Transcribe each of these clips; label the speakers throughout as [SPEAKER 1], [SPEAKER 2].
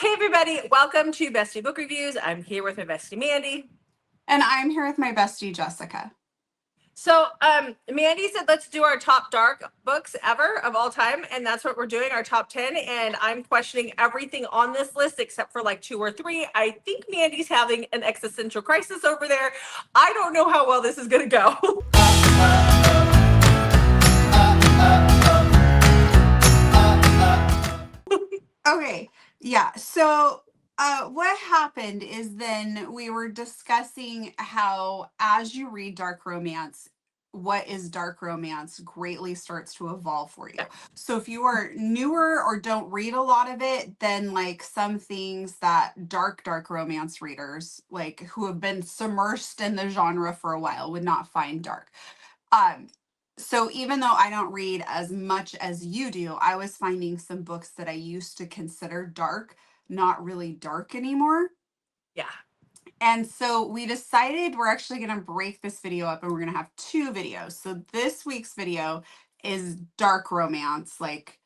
[SPEAKER 1] Hey everybody, welcome to Bestie Book Reviews. I'm here with my bestie Mandy.
[SPEAKER 2] And I'm here with my bestie Jessica.
[SPEAKER 1] So Mandy said let's do our top dark books ever of all time, and that's what we're doing, our top 10. And I'm questioning everything on this list except for like 2 or 3. I think Mandy's having an existential crisis over there. I don't know how well this is gonna go.
[SPEAKER 2] Okay, yeah. So what happened is then we were discussing how as you read dark romance, what is dark romance greatly starts to evolve for you. So if you are newer or don't read a lot of it, then like some things that dark romance readers, like who have been submersed in the genre for a while, would not find dark. Um, so even though I don't read as much as you do, I was finding some books that I used to consider dark, not really dark anymore.
[SPEAKER 1] Yeah.
[SPEAKER 2] And so we decided we're actually going to break this video up and we're going to have 2 videos. So this week's video is dark romance, like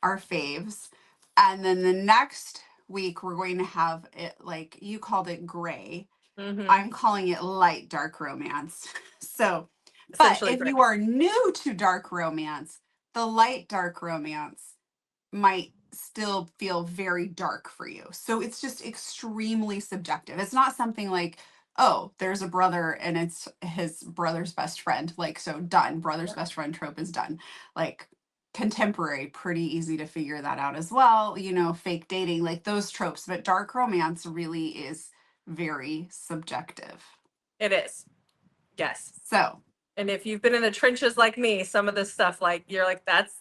[SPEAKER 2] our faves. And then the next week we're going to have it, like you called it gray. I'm calling it light dark romance. So, but
[SPEAKER 1] Essentially
[SPEAKER 2] if
[SPEAKER 1] gray.
[SPEAKER 2] you are new to dark romance, the light dark romance might still feel very dark for you. So it's just extremely subjective. It's not something like, oh, there's a brother and it's his brother's best friend. Like, so done. Brother's best friend trope is done. Like, contemporary, pretty easy to figure that out as well. You know, fake dating, like those tropes. But dark romance really is very subjective.
[SPEAKER 1] It is. Yes.
[SPEAKER 2] So,
[SPEAKER 1] And if you've been in the trenches like me, some of this stuff, like you're like, that's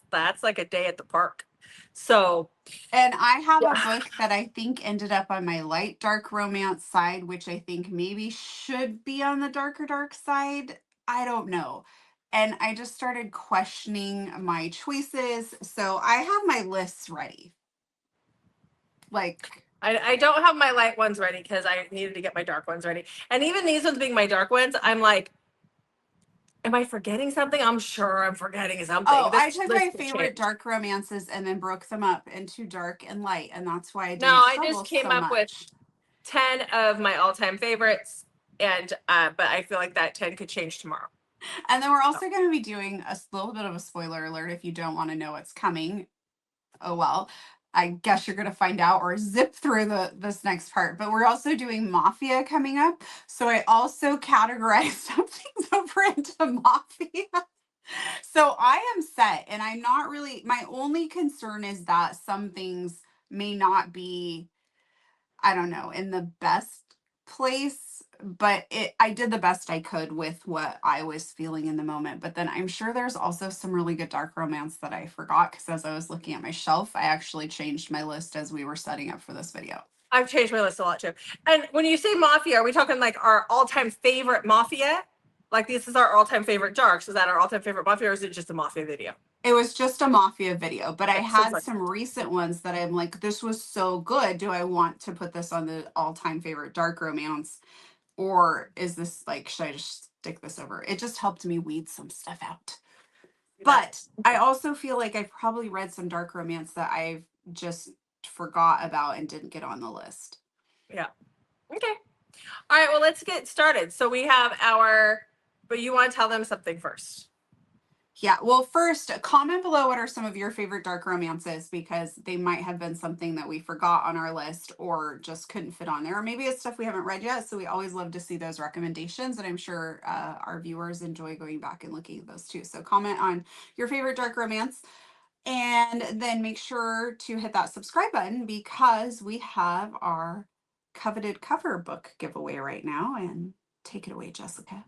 [SPEAKER 1] like a day at the park. So
[SPEAKER 2] and I have a
[SPEAKER 1] yeah.
[SPEAKER 2] book that I think ended up on my light dark romance side, which I think maybe should be on the dark side. I don't know. And I just started questioning my choices. So I have my lists ready. Like,
[SPEAKER 1] I don't have my light ones ready because I needed to get my dark ones ready. And even these ones being my dark ones, I'm like, am I forgetting something? I'm sure I'm forgetting something.
[SPEAKER 2] oh, I
[SPEAKER 1] This
[SPEAKER 2] took
[SPEAKER 1] list
[SPEAKER 2] my
[SPEAKER 1] will
[SPEAKER 2] favorite
[SPEAKER 1] change.
[SPEAKER 2] dark romances and then broke them up into dark and light. And that's why I
[SPEAKER 1] No,
[SPEAKER 2] didn't
[SPEAKER 1] I just
[SPEAKER 2] struggle
[SPEAKER 1] came
[SPEAKER 2] so
[SPEAKER 1] up with
[SPEAKER 2] much.
[SPEAKER 1] 10 of my all-time favorites. And but I feel like that 10 could change tomorrow.
[SPEAKER 2] And then we're
[SPEAKER 1] So,
[SPEAKER 2] also going to be doing a little bit of a spoiler alert if you don't want to know what's coming. Oh well, I guess you're gonna find out or zip through this next part. But we're also doing Mafia coming up. So I also categorized some things over into Mafia. So I am set and I'm not really, my only concern is that some things may not be, I don't know, in the best place, but I did the best I could with what I was feeling in the moment. But then I'm sure there's also some really good dark romance that I forgot because as I was looking at my shelf, I actually changed my list as we were setting up for this video.
[SPEAKER 1] I've changed my list a lot too. And when you say Mafia, are we talking like our all-time favorite Mafia? Like this is our all-time favorite darks. Is that our all-time favorite Mafia, or is it just a Mafia video?
[SPEAKER 2] It was just a Mafia video, but I
[SPEAKER 1] Okay, so it's
[SPEAKER 2] had
[SPEAKER 1] like,
[SPEAKER 2] some recent ones that I'm like, this was so good. Do I want to put this on the all-time favorite dark romance? Or is this like, should I just stick this over? It just helped me weed some stuff out. But I also feel like I've probably read some dark romance that I've just forgot about and didn't get on the list.
[SPEAKER 1] yeah. Okay. All right. Well, let's get started. So we have our, but you want to tell them something first.
[SPEAKER 2] Yeah, well, first, comment below what are some of your favorite dark romances because they might have been something that we forgot on our list or just couldn't fit on there. Or maybe it's stuff we haven't read yet. So we always love to see those recommendations. And I'm sure our viewers enjoy going back and looking at those too. So comment on your favorite dark romance. And then make sure to hit that subscribe button because we have our coveted cover book giveaway right now. And take it away, Jessica.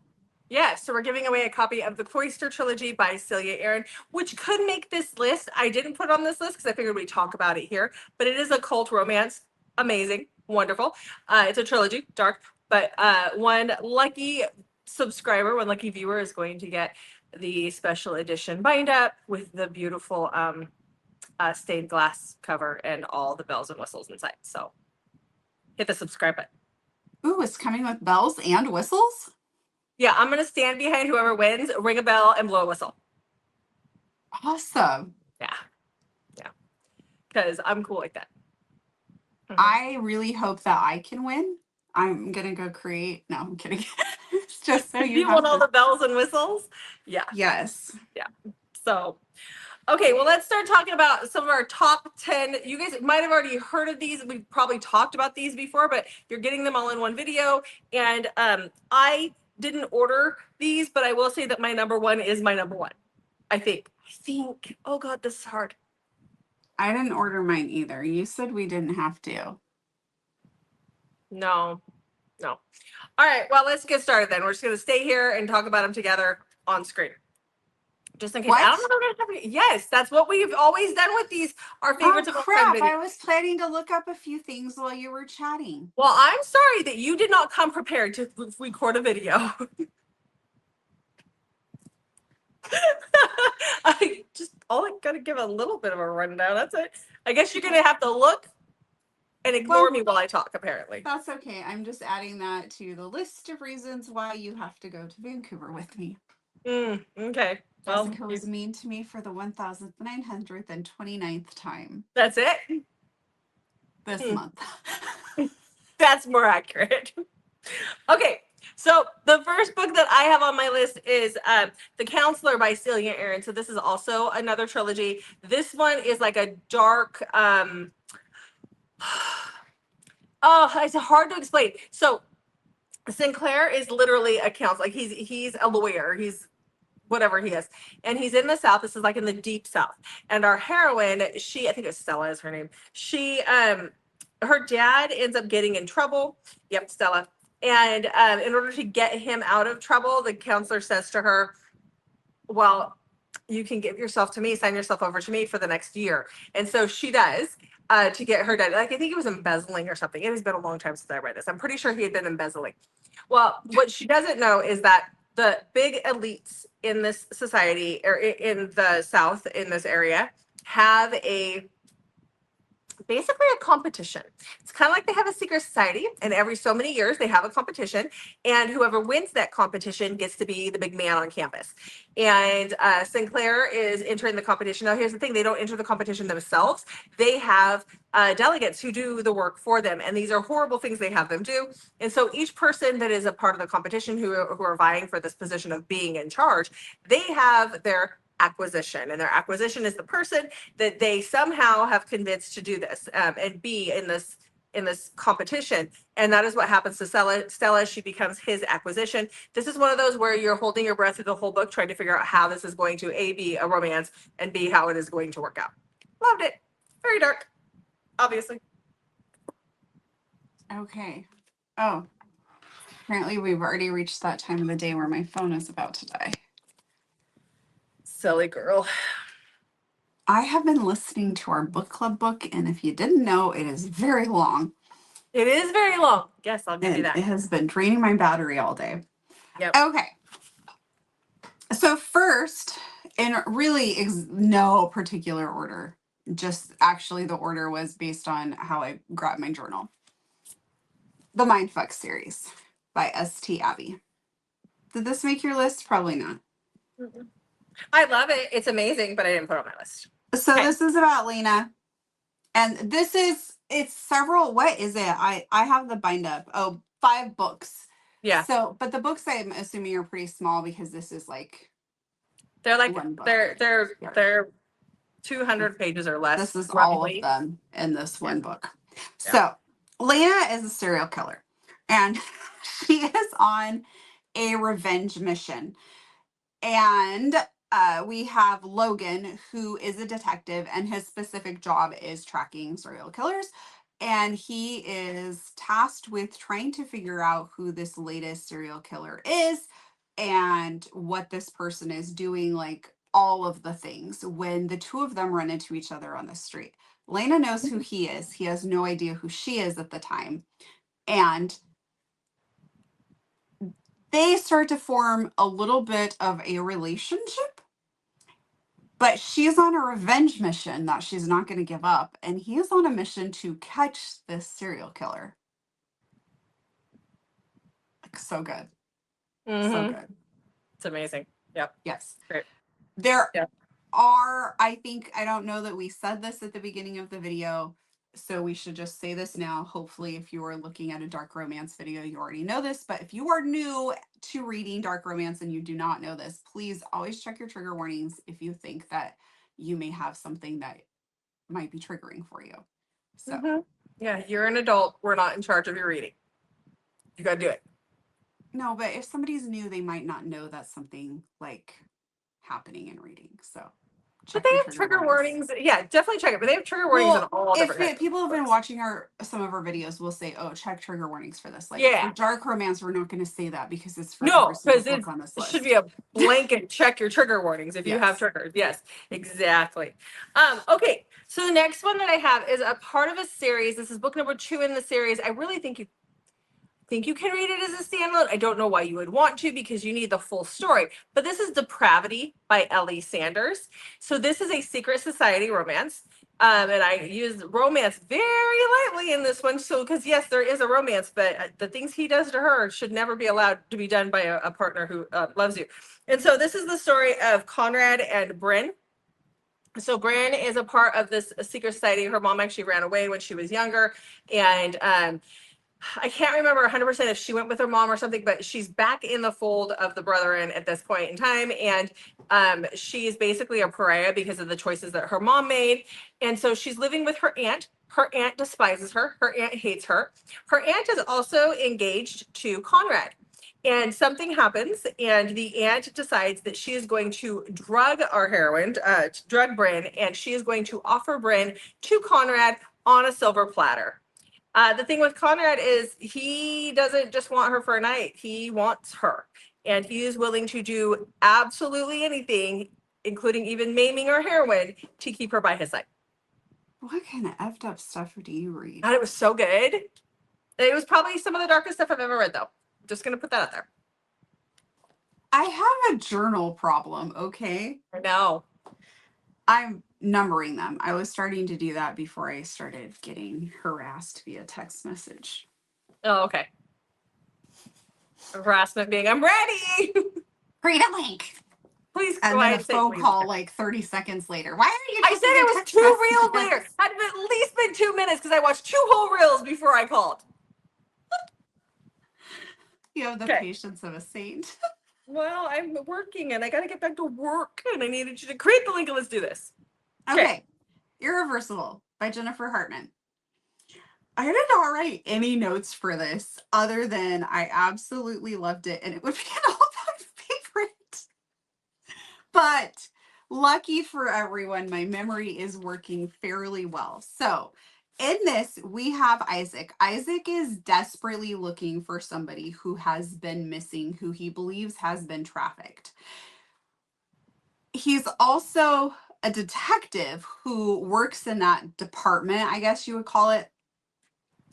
[SPEAKER 1] Yeah, so we're giving away a copy of the Cloister Trilogy by Celia Aaron, which could make this list. I didn't put it on this list because I figured we'd talk about it here, but it is a cult romance. Amazing, wonderful. It's a trilogy, dark, but one lucky subscriber, one lucky viewer is going to get the special edition bind up with the beautiful stained glass cover and all the bells and whistles inside. So hit the subscribe button.
[SPEAKER 2] Ooh, it's coming with bells and whistles?
[SPEAKER 1] Yeah, I'm going to stand behind whoever wins, ring a bell, and blow a whistle.
[SPEAKER 2] Awesome.
[SPEAKER 1] Yeah. Yeah. Because I'm cool like that.
[SPEAKER 2] I really hope that I can win. I'm gonna go create. No, I'm kidding. It's just so you
[SPEAKER 1] You want
[SPEAKER 2] have
[SPEAKER 1] all
[SPEAKER 2] to.
[SPEAKER 1] the bells and whistles? Yeah.
[SPEAKER 2] Yes.
[SPEAKER 1] So, okay, well, let's start talking about some of our top 10. You guys might have already heard of these. We've probably talked about these before, but you're getting them all in one video. And I didn't order these, but I will say that my number one is my number one. I think. Oh God, this is hard.
[SPEAKER 2] I didn't order mine either. You said we didn't have to.
[SPEAKER 1] No, no. All right, well, let's get started then. We're just going to stay here and talk about them together on screen. Just in case.
[SPEAKER 2] What?
[SPEAKER 1] I don't know if we're going to have any. Yes, that's what we've always done with these, our
[SPEAKER 2] Oh
[SPEAKER 1] favorites of all time
[SPEAKER 2] crap!
[SPEAKER 1] videos.
[SPEAKER 2] I was planning to look up a few things while you were chatting.
[SPEAKER 1] Well, I'm sorry that you did not come prepared to record a video. I gotta give a little bit of a rundown. That's it. I guess you're gonna have to look and ignore me while I talk, apparently.
[SPEAKER 2] That's okay. I'm just adding that to the list of reasons why you have to go to Vancouver with me.
[SPEAKER 1] Okay. Well,
[SPEAKER 2] Jessica was mean to me for the 1,929th time
[SPEAKER 1] that's it.
[SPEAKER 2] this month.
[SPEAKER 1] That's more accurate. Okay, so the first book that I have on my list is The Counselor by Celia Aaron. So this is also another trilogy. This one is like a dark, oh, it's hard to explain. So Sinclair is literally a counselor. Like he's a lawyer. He's whatever he is. And he's in the South. This is like in the deep South. And our heroine, I think it's Stella is her name. Her dad ends up getting in trouble. Yep, Stella. And in order to get him out of trouble, the counselor says to her, well, you can give yourself to me, sign yourself over to me for the next year. And so she does to get her dad. Like, I think it was embezzling or something. It has been a long time since I read this. I'm pretty sure he had been embezzling. Well, what she doesn't know is that the big elites in this society or in the South, in this area, have basically a competition. It's kind of like they have a secret society, and every so many years they have a competition, and whoever wins that competition gets to be the big man on campus. And Sinclair is entering the competition. Now, here's the thing: they don't enter the competition themselves. They have delegates who do the work for them, and these are horrible things they have them do. And so each person that is a part of the competition who are vying for this position of being in charge, they have their acquisition, and their acquisition is the person that they somehow have convinced to do this and be in this competition. And that is what happens to Stella. She becomes his acquisition. This is one of those where you're holding your breath through the whole book, trying to figure out how this is going to A, be a romance, and B, how it is going to work out. Loved it. Very dark, obviously.
[SPEAKER 2] Okay. Oh, apparently we've already reached that time of the day where my phone is about to die.
[SPEAKER 1] Silly girl.
[SPEAKER 2] I have been listening to our book club book, and if you didn't know, it is very long.
[SPEAKER 1] It is very long. Yes, I'll give you that.
[SPEAKER 2] It has been draining my battery all day.
[SPEAKER 1] Yep.
[SPEAKER 2] Okay. So first, in really no particular order, just actually the order was based on how I grabbed my journal. The Mindfuck series by S.T. Abbey. Did this make your list? Probably not.
[SPEAKER 1] I love it. It's amazing, but I didn't put it on my list.
[SPEAKER 2] So
[SPEAKER 1] Okay.
[SPEAKER 2] this is about Lena. And it's several, what is it? I have the bind up. Oh, 5 books.
[SPEAKER 1] Yeah.
[SPEAKER 2] So, but the books I'm assuming are pretty small because this is like
[SPEAKER 1] They're like
[SPEAKER 2] one book.
[SPEAKER 1] they're 200 pages or less.
[SPEAKER 2] This is
[SPEAKER 1] roughly.
[SPEAKER 2] all of them in this one book.
[SPEAKER 1] Yeah.
[SPEAKER 2] So Lena is a serial killer, and she is on a revenge mission. And we have Logan, who is a detective, and his specific job is tracking serial killers. And he is tasked with trying to figure out who this latest serial killer is and what this person is doing, like all of the things. When the two of them run into each other on the street, Lena knows who he is. He has no idea who she is at the time. And they start to form a little bit of a relationship, but she's on a revenge mission that she's not going to give up, and he is on a mission to catch this serial killer. Like, so good. So good.
[SPEAKER 1] It's amazing. Yep.
[SPEAKER 2] Yes.
[SPEAKER 1] Great.
[SPEAKER 2] There are, I think, I don't know that we said this at the beginning of the video, So we should just say this now. Hopefully, if you are looking at a dark romance video, you already know this. But if you are new to reading dark romance and you do not know this, please always check your trigger warnings if you think that you may have something that might be triggering for you. So,
[SPEAKER 1] Yeah, you're an adult. We're not in charge of your reading. You got to do it.
[SPEAKER 2] no, but if somebody's new, they might not know that's something like happening in reading. So,
[SPEAKER 1] But
[SPEAKER 2] check
[SPEAKER 1] they
[SPEAKER 2] your
[SPEAKER 1] have trigger warnings. Yeah, definitely check it. But they have trigger warnings in
[SPEAKER 2] Well,
[SPEAKER 1] all
[SPEAKER 2] if
[SPEAKER 1] different kinds
[SPEAKER 2] people have
[SPEAKER 1] of
[SPEAKER 2] been
[SPEAKER 1] books.
[SPEAKER 2] watching some of our videos, will say, "Oh, check trigger warnings for this." Like for
[SPEAKER 1] Yeah.
[SPEAKER 2] dark romance, we're not going to say that because it's for every
[SPEAKER 1] No,
[SPEAKER 2] single
[SPEAKER 1] because
[SPEAKER 2] book on this
[SPEAKER 1] it should
[SPEAKER 2] list.
[SPEAKER 1] be a blanket check your trigger warnings if you have
[SPEAKER 2] Yes.
[SPEAKER 1] triggers. Yes, exactly. Okay, so the next one that I have is a part of a series. This is book number 2 in the series. I really think you can read it as a standalone. I don't know why you would want to because you need the full story. But this is Depravity by Ellie Sanders. So this is a secret society romance. And I use romance very lightly in this one. So, because yes, there is a romance, but the things he does to her should never be allowed to be done by a partner who loves you. And so this is the story of Conrad and Bryn. So Bryn is a part of this secret society. Her mom actually ran away when she was younger. And I can't remember 100% if she went with her mom or something, but she's back in the fold of the Brethren at this point in time. And she's basically a pariah because of the choices that her mom made. And so she's living with her aunt. Her aunt despises her. Her aunt hates her. Her aunt is also engaged to Conrad. And something happens, and the aunt decides that she is going to drug our heroine, drug Bryn, and she is going to offer Bryn to Conrad on a silver platter. The thing with Conrad is he doesn't just want her for a night. He wants her. And he is willing to do absolutely anything, including even maiming our heroine, to keep her by his side.
[SPEAKER 2] What kind of effed up stuff do you read?
[SPEAKER 1] God, it was so good. It was probably some of the darkest stuff I've ever read, though. Just going to put that out there.
[SPEAKER 2] I have a journal problem, okay?
[SPEAKER 1] I know.
[SPEAKER 2] I'm numbering them. I was starting to do that before I started getting harassed via text message.
[SPEAKER 1] Oh, okay. Harassment being, I'm ready.
[SPEAKER 2] Read a link.
[SPEAKER 1] Please
[SPEAKER 2] And
[SPEAKER 1] go
[SPEAKER 2] then
[SPEAKER 1] ahead
[SPEAKER 2] a
[SPEAKER 1] and say
[SPEAKER 2] phone
[SPEAKER 1] please.
[SPEAKER 2] call like 30 seconds later. Why are you
[SPEAKER 1] I said
[SPEAKER 2] texting me
[SPEAKER 1] it was
[SPEAKER 2] text
[SPEAKER 1] 2 reels
[SPEAKER 2] messages?
[SPEAKER 1] later. Had at least been 2 minutes because I watched 2 whole reels before I called.
[SPEAKER 2] You have the
[SPEAKER 1] Okay.
[SPEAKER 2] patience of a saint.
[SPEAKER 1] Well, I'm working and I got to get back to work and I needed you to create the link and let's do this.
[SPEAKER 2] Okay. Irreversible by Jennifer Hartman. I did not write any notes for this other than I absolutely loved it and it would be an all-time favorite. But lucky for everyone, my memory is working fairly well. So in this, we have Isaac. Isaac is desperately looking for somebody who has been missing, who he believes has been trafficked. He's also a detective who works in that department, I guess you would call it.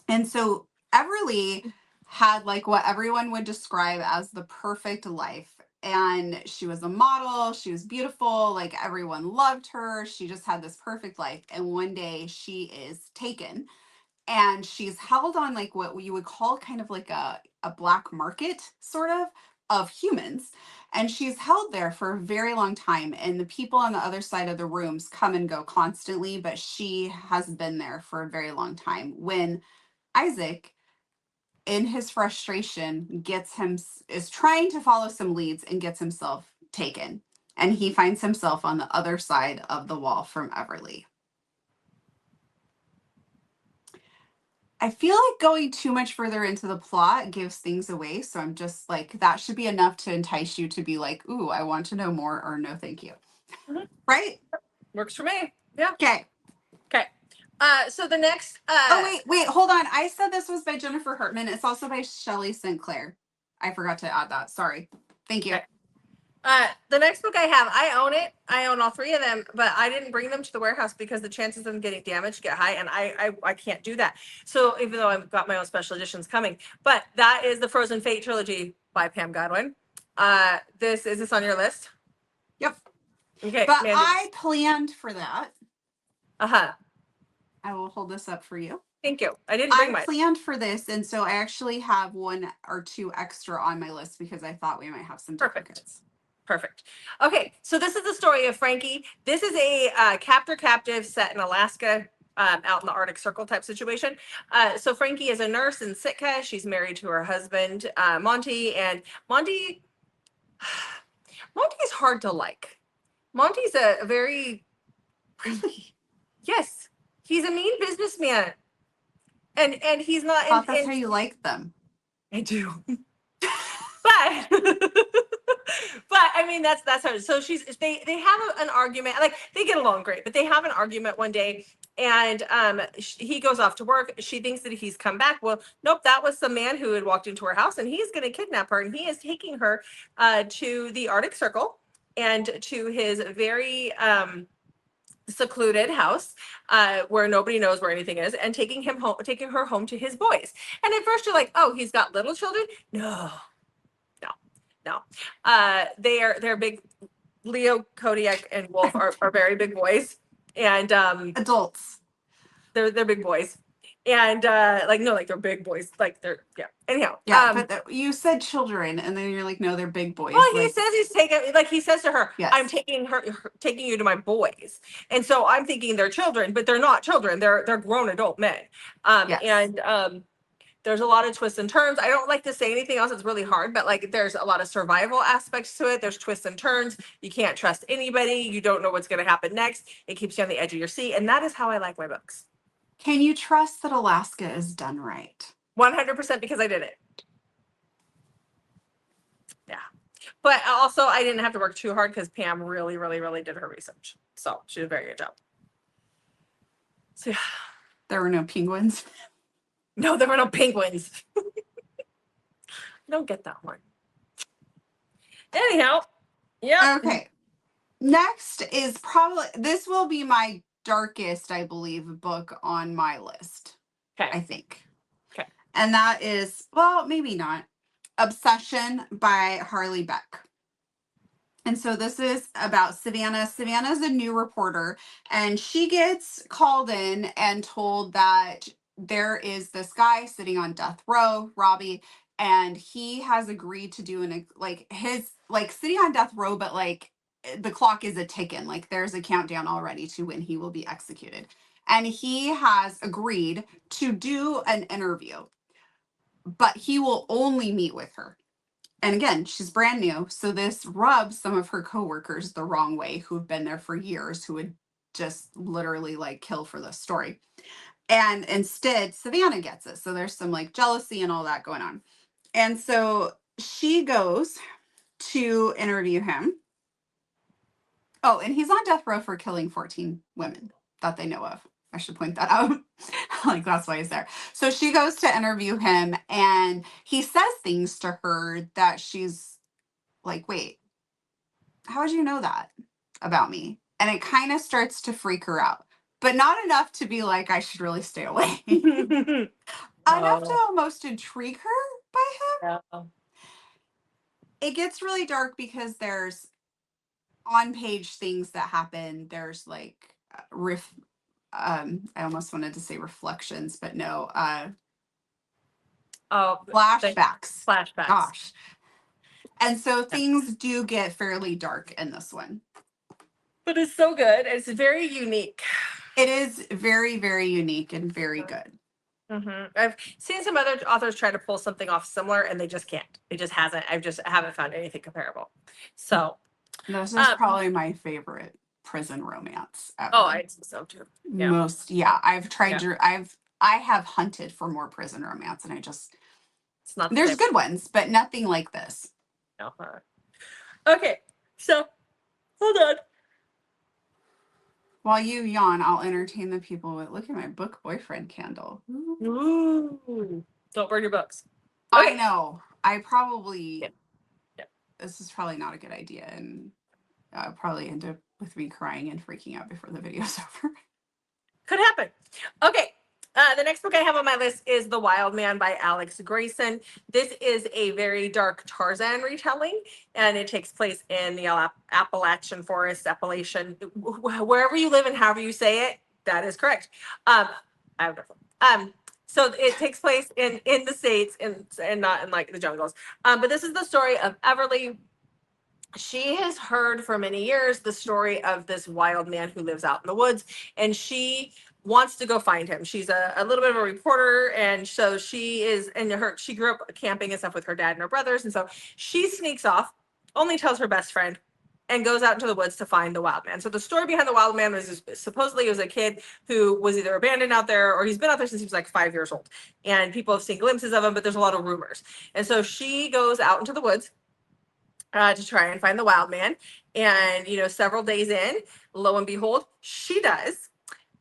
[SPEAKER 2] And so Everly had like what everyone would describe as the perfect life. And she was a model, she was beautiful, like everyone loved her. She just had this perfect life. And one day she is taken and she's held on like what you would call kind of like a black market sort of humans. And she's held there for a very long time. And the people on the other side of the rooms come and go constantly, but she has been there for a very long time. When Isaac, in his frustration, is trying to follow some leads and gets himself taken. And he finds himself on the other side of the wall from Everly. I feel like going too much further into the plot gives things away. So I'm just like, that should be enough to entice you to be like, ooh, I want to know more, or no, thank you.
[SPEAKER 1] Mhm.
[SPEAKER 2] Right?
[SPEAKER 1] Works for me. Yeah.
[SPEAKER 2] Okay.
[SPEAKER 1] Okay. So the next.
[SPEAKER 2] Oh, wait, hold on. I said this was by Jennifer Hartman. It's also by Shelley Sinclair. I forgot to add that. Sorry. Thank you.
[SPEAKER 1] Okay. The next book I have, I own it. I own all 3 of them, but I didn't bring them to the warehouse because the chances of them getting damaged get high, and I can't do that. So even though I've got my own special editions coming, but that is the Frozen Fate trilogy by Pam Godwin. Is this on your list?
[SPEAKER 2] Yep.
[SPEAKER 1] Okay,
[SPEAKER 2] But
[SPEAKER 1] Mandy.
[SPEAKER 2] I planned for that.
[SPEAKER 1] Uh-huh.
[SPEAKER 2] I will hold this up for you.
[SPEAKER 1] Thank you. I didn't bring
[SPEAKER 2] I
[SPEAKER 1] mine.
[SPEAKER 2] planned for this, and so I actually have 1 or 2 extra on my list because I thought we might have some duplicates.
[SPEAKER 1] Perfect. Okay, so this is the story of Frankie. This is a captor-captive set in Alaska. out in the Arctic Circle type situation. So Frankie is a nurse in Sitka. She's married to her husband, Monty, and Monty, Monty's hard to like. Monty's a very, really, yes, he's a mean businessman. And he's not,
[SPEAKER 2] Thought that's
[SPEAKER 1] and
[SPEAKER 2] how you like them.
[SPEAKER 1] I do. But but I mean that's her. So they have an argument. Like they get along great, but they have an argument one day, and he goes off to work. She thinks that he's come back. Well, nope, that was some man who had walked into her house, and he's going to kidnap her, and he is taking her to the Arctic Circle and to his very secluded house where nobody knows where anything is, and taking her home to his boys. And at first you're like, oh, he's got little children. No. They're big. Leo, Kodiak, and Wolf are very big boys, and
[SPEAKER 2] Adults.
[SPEAKER 1] they're big boys, and like they're big boys, like they're Anyhow,
[SPEAKER 2] Yeah, but you said children, and then you're like, no, they're big boys.
[SPEAKER 1] Well, he says he's taking, like he says to her,
[SPEAKER 2] Yes.
[SPEAKER 1] I'm taking you to my boys, and so I'm thinking they're children, but they're not children. They're grown adult men.
[SPEAKER 2] Yes.
[SPEAKER 1] And there's a lot of twists and turns. I don't like to say anything else. It's really hard, but like there's a lot of survival aspects to it. There's twists and turns. You can't trust anybody. You don't know what's going to happen next. It keeps you on the edge of your seat, and that is how I like my books.
[SPEAKER 2] Can you trust that Alaska is done right?
[SPEAKER 1] 100% because I did it. Yeah. But also I didn't have to work too hard because Pam really, really, really did her research. So she did a very good job. So yeah.
[SPEAKER 2] There were no penguins.
[SPEAKER 1] No, there were no penguins. I don't get that one. Anyhow, yeah.
[SPEAKER 2] Okay. Next is probably, this will be my darkest, I believe, book on my list.
[SPEAKER 1] Okay.
[SPEAKER 2] I think.
[SPEAKER 1] Okay.
[SPEAKER 2] And that is, well, maybe not, Obsession by Harley Beck. And so this is about Savannah. Savannah's a new reporter, and she gets called in and told that there is this guy sitting on death row, Robbie, and he has agreed to do sitting on death row, but like the clock is a ticking, like there's a countdown already to when he will be executed. And he has agreed to do an interview, but he will only meet with her. And again, she's brand new, so this rubs some of her coworkers the wrong way who've been there for years, who would just literally like kill for this story. And instead, Savannah gets it. So there's some like jealousy and all that going on. And so she goes to interview him. Oh, and he's on death row for killing 14 women that they know of. I should point that out. Like, that's why he's there. So she goes to interview him, and he says things to her that she's like, wait, how would you know that about me? And it kind of starts to freak her out, but not enough to be like, I should really stay away. Enough to almost intrigue her by him.
[SPEAKER 1] Yeah.
[SPEAKER 2] It gets really dark because there's on-page things that happen. There's like I almost wanted to say reflections, but no. Flashbacks.
[SPEAKER 1] Flashbacks.
[SPEAKER 2] Gosh. And so things do get fairly dark in this one.
[SPEAKER 1] But it's so good. It's very unique.
[SPEAKER 2] It is very, very unique and very good.
[SPEAKER 1] Mm-hmm. I've seen some other authors try to pull something off similar, and they just can't. It just hasn't. I haven't found anything comparable. So
[SPEAKER 2] this is probably my favorite prison romance ever.
[SPEAKER 1] Oh, I think so too.
[SPEAKER 2] Yeah. I've tried to. I have hunted for more prison romance, and it's not. There's good ones, but nothing like this.
[SPEAKER 1] No. Okay, so hold on.
[SPEAKER 2] While you yawn, I'll entertain the people with, look at my book boyfriend candle.
[SPEAKER 1] Ooh. Don't burn your books.
[SPEAKER 2] Okay. I know. I probably,
[SPEAKER 1] yeah.
[SPEAKER 2] This is probably not a good idea, and probably end up with me crying and freaking out before the video's over.
[SPEAKER 1] Could happen. Okay. The next book I have on my list is The Wild Man by Alex Grayson. This is a very dark Tarzan retelling, and it takes place in the Appalachian Forest, wherever you live and however you say it, that is correct. So it takes place in the States and not in like the jungles. But this is the story of Everly. She has heard for many years the story of this wild man who lives out in the woods, and she wants to go find him. She's a little bit of a reporter, and so she is, and she grew up camping and stuff with her dad and her brothers, and so she sneaks off, only tells her best friend, and goes out into the woods to find the wild man. So the story behind the wild man was supposedly it was a kid who was either abandoned out there or he's been out there since he was like 5 years old, and people have seen glimpses of him, but there's a lot of rumors. And so she goes out into the woods to try and find the wild man. And, several days in, lo and behold, she does.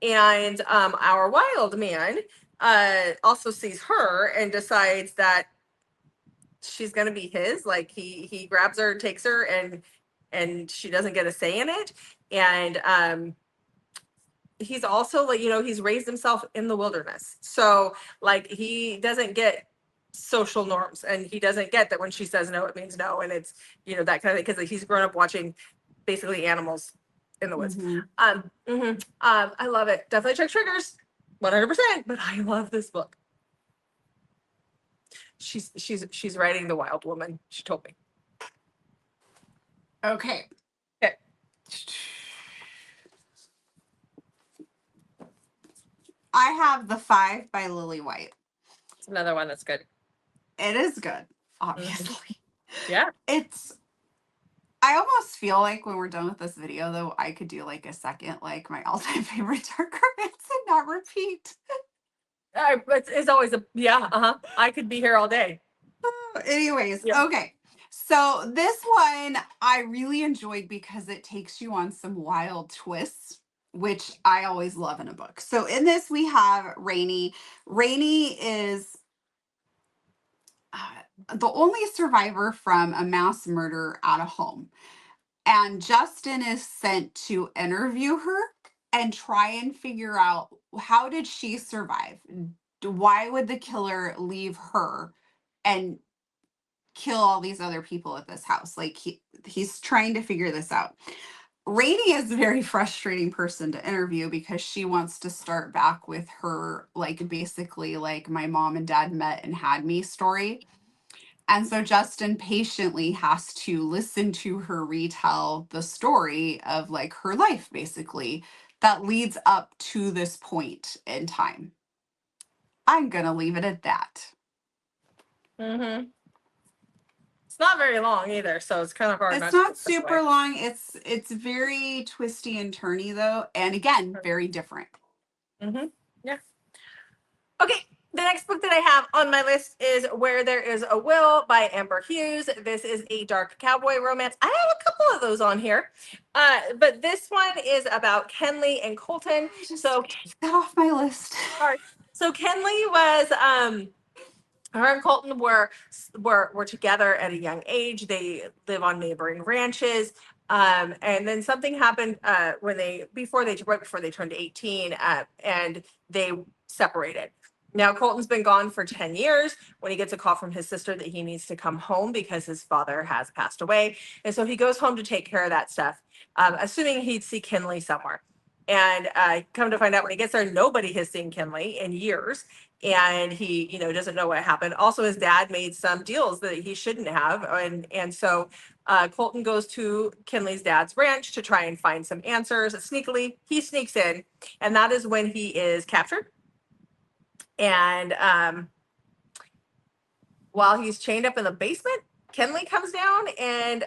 [SPEAKER 1] And our wild man also sees her and decides that she's going to be his. Like he grabs her, takes her, and she doesn't get a say in it. And he's also like, he's raised himself in the wilderness. So like he doesn't get social norms, and he doesn't get that when she says no, it means no. And it's, that kind of thing, because he's grown up watching basically animals in the woods. I love it. Definitely check triggers 100%, but I love this book. She's writing The Wild Woman. She told me.
[SPEAKER 2] Okay.
[SPEAKER 1] Okay.
[SPEAKER 2] I have The Five by Lily White.
[SPEAKER 1] It's another one that's good.
[SPEAKER 2] It is good, obviously.
[SPEAKER 1] Yeah.
[SPEAKER 2] I almost feel like when we're done with this video, though, I could do like a second, like my all-time favorite dark romance and not repeat.
[SPEAKER 1] It's always I could be here all day.
[SPEAKER 2] Anyways,
[SPEAKER 1] Yeah.
[SPEAKER 2] Okay. So this one I really enjoyed because it takes you on some wild twists, which I always love in a book. So in this we have Rainey. Rainey is the only survivor from a mass murder at a home. And Justin is sent to interview her and try and figure out, how did she survive? Why would the killer leave her and kill all these other people at this house? Like he's trying to figure this out. Rainey is a very frustrating person to interview because she wants to start back with her, like, basically like my mom and dad met and had me story. And so Justin patiently has to listen to her retell the story of like her life, basically, that leads up to this point in time. I'm going to leave it at that.
[SPEAKER 1] It's not very long either, so it's kind of hard.
[SPEAKER 2] It's not super long. It's very twisty and turny though, and again, very different.
[SPEAKER 1] Yeah. Okay. The next book that I have on my list is Where There Is a Will by Amber Hughes. This is a dark cowboy romance. I have a couple of those on here, but this one is about Kenley and Colton. So
[SPEAKER 2] take that off my list.
[SPEAKER 1] Sorry. So Kenley was her and Colton were together at a young age. They live on neighboring ranches. And then something happened right before they turned 18, and they separated. Now Colton's been gone for 10 years when he gets a call from his sister that he needs to come home because his father has passed away. And so he goes home to take care of that stuff, assuming he'd see Kenley somewhere. And come to find out when he gets there, nobody has seen Kenley in years. And he, doesn't know what happened. Also, his dad made some deals that he shouldn't have. And so Colton goes to Kenley's dad's ranch to try and find some answers. Sneakily, he sneaks in, and that is when he is captured. And while he's chained up in the basement, Kenley comes down, and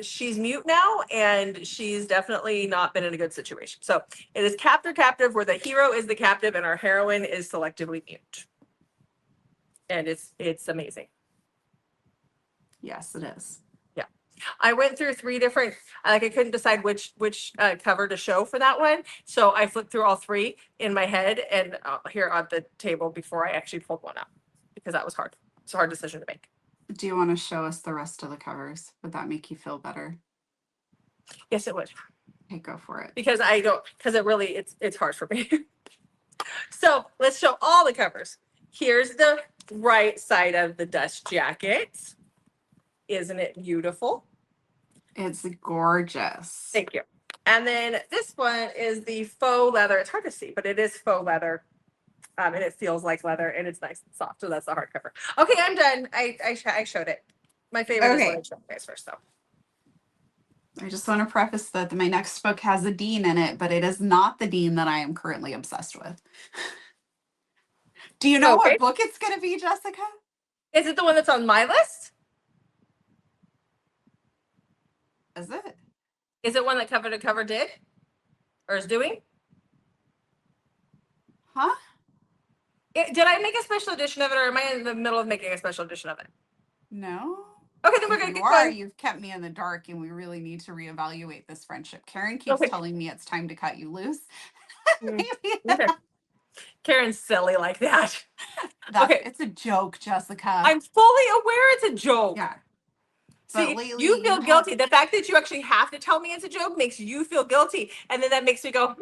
[SPEAKER 1] she's mute now, and she's definitely not been in a good situation. So it is captive, where the hero is the captive and our heroine is selectively mute. And it's amazing.
[SPEAKER 2] Yes, it is.
[SPEAKER 1] Yeah. I went through 3 different, I couldn't decide which cover to show for that one. So I flipped through all 3 in my head and here on the table before I actually pulled one out, because that was hard. It's a hard decision to make.
[SPEAKER 2] Do you want to show us the rest of the covers? Would that make you feel better?
[SPEAKER 1] Yes, it would.
[SPEAKER 2] Okay, go for it.
[SPEAKER 1] Because it's hard for me. So let's show all the covers. Here's the right side of the dust jacket. Isn't it beautiful?
[SPEAKER 2] It's gorgeous.
[SPEAKER 1] Thank you. And then this one is the faux leather. It's hard to see, but it is faux leather. And it feels like leather, and it's nice and soft. So that's the hardcover. Okay, I'm done. I showed it. My favorite is what I showed you guys first, though.
[SPEAKER 2] I just want to preface that my next book has a Dean in it, but it is not the Dean that I am currently obsessed with. Do you know
[SPEAKER 1] Okay.
[SPEAKER 2] what book it's going to be, Jessica?
[SPEAKER 1] Is it the one that's on my list?
[SPEAKER 2] Is it?
[SPEAKER 1] Is it one that Cover to Cover did? Or is doing?
[SPEAKER 2] Huh?
[SPEAKER 1] Did I make a special edition of it, or am I in the middle of making a special edition of it?
[SPEAKER 2] No.
[SPEAKER 1] Okay, then we're
[SPEAKER 2] If
[SPEAKER 1] gonna
[SPEAKER 2] you
[SPEAKER 1] keep
[SPEAKER 2] are,
[SPEAKER 1] going.
[SPEAKER 2] you've kept me in the dark, and we really need to reevaluate this friendship. Karen keeps
[SPEAKER 1] Okay.
[SPEAKER 2] telling me it's time to cut you loose.
[SPEAKER 1] Mm,
[SPEAKER 2] Maybe
[SPEAKER 1] okay. Karen's silly like that. Okay.
[SPEAKER 2] it's a joke, Jessica.
[SPEAKER 1] I'm fully aware it's a joke.
[SPEAKER 2] Yeah. But
[SPEAKER 1] See,
[SPEAKER 2] lately
[SPEAKER 1] you feel
[SPEAKER 2] you have
[SPEAKER 1] guilty. The fact that you actually have to tell me it's a joke makes you feel guilty. And then that makes me go,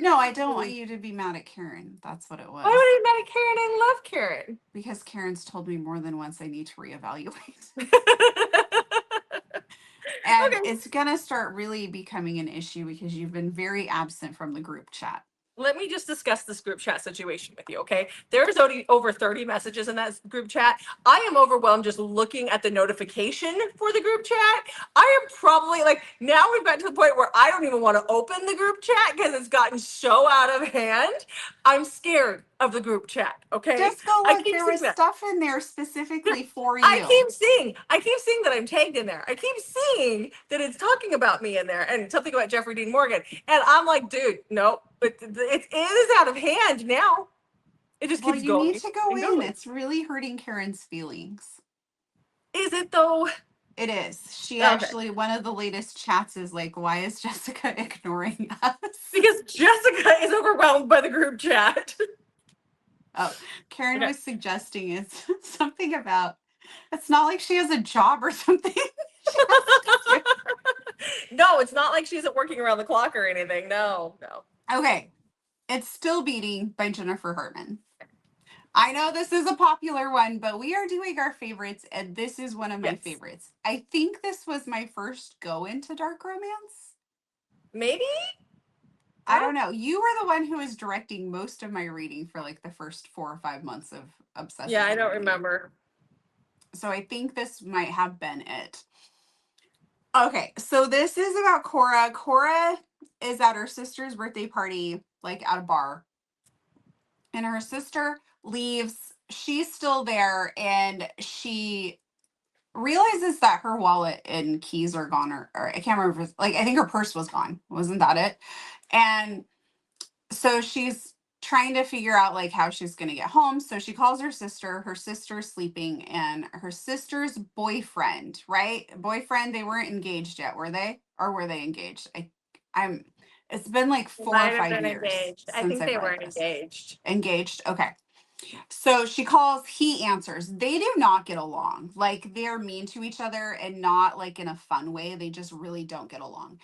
[SPEAKER 2] No, I don't want you to be mad at Karen. That's what it
[SPEAKER 1] why would
[SPEAKER 2] was.
[SPEAKER 1] I be mad at Karen? I love Karen.
[SPEAKER 2] Because Karen's told me more than once I need to reevaluate. And
[SPEAKER 1] Okay.
[SPEAKER 2] it's going to start really becoming an issue because you've been very absent from the group chat.
[SPEAKER 1] Let me just discuss this group chat situation with you, okay? There's already over 30 messages in that group chat. I am overwhelmed just looking at the notification for the group chat. I am probably like, now we've gotten to the point where I don't even want to open the group chat because it's gotten so out of hand. I'm scared of the group chat, okay?
[SPEAKER 2] Just go
[SPEAKER 1] I
[SPEAKER 2] look.
[SPEAKER 1] keep
[SPEAKER 2] There
[SPEAKER 1] seeing
[SPEAKER 2] was
[SPEAKER 1] that.
[SPEAKER 2] stuff in there specifically for
[SPEAKER 1] I
[SPEAKER 2] you.
[SPEAKER 1] keep seeing that I'm tagged in there. I keep seeing that it's talking about me in there and something about Jeffrey Dean Morgan. And I'm like, dude, no, but it is out of hand now. It just
[SPEAKER 2] Well,
[SPEAKER 1] keeps
[SPEAKER 2] you need
[SPEAKER 1] going
[SPEAKER 2] to go
[SPEAKER 1] and
[SPEAKER 2] in.
[SPEAKER 1] going.
[SPEAKER 2] It's really hurting Karen's feelings.
[SPEAKER 1] Is it though?
[SPEAKER 2] It is. She
[SPEAKER 1] Okay.
[SPEAKER 2] actually, one of the latest chats is like, why is Jessica ignoring us?
[SPEAKER 1] Because Jessica is overwhelmed by the group chat.
[SPEAKER 2] Oh, Karen
[SPEAKER 1] Okay.
[SPEAKER 2] was suggesting it's something about, it's not like she has a job or something. She has to
[SPEAKER 1] No, it's not like she's working around the clock or anything. No, no.
[SPEAKER 2] do. Okay. It's Still Beating by Jennifer Hartman. I know this is a popular one, but we are doing our favorites, and this is one of my
[SPEAKER 1] Yes.
[SPEAKER 2] favorites. I think this was my first go into dark romance.
[SPEAKER 1] Maybe?
[SPEAKER 2] I don't know. You were the one who was directing most of my reading for like the first 4 or 5 months of obsessively
[SPEAKER 1] Yeah, I don't
[SPEAKER 2] reading it.
[SPEAKER 1] remember.
[SPEAKER 2] So I think this might have been it. Okay, so this is about Cora. Cora is at her sister's birthday party, like at a bar, and her sister leaves. She's still there, and she realizes that her wallet and keys are gone, or I can't remember. Like, I think her purse was gone. Wasn't that it? And so she's trying to figure out like how she's going to get home. So she calls her sister. Her sister's sleeping, and her sister's boyfriend, right? Boyfriend, they weren't engaged yet, were they? Or were they engaged? I'm It's been like
[SPEAKER 1] They
[SPEAKER 2] 4 or
[SPEAKER 1] might have
[SPEAKER 2] 5
[SPEAKER 1] been
[SPEAKER 2] years
[SPEAKER 1] engaged. I
[SPEAKER 2] since
[SPEAKER 1] think
[SPEAKER 2] I've
[SPEAKER 1] they
[SPEAKER 2] read
[SPEAKER 1] were
[SPEAKER 2] this.
[SPEAKER 1] engaged.
[SPEAKER 2] Engaged. Okay. So she calls, he answers. They do not get along. Like, they're mean to each other, and not like in a fun way. They just really don't get along.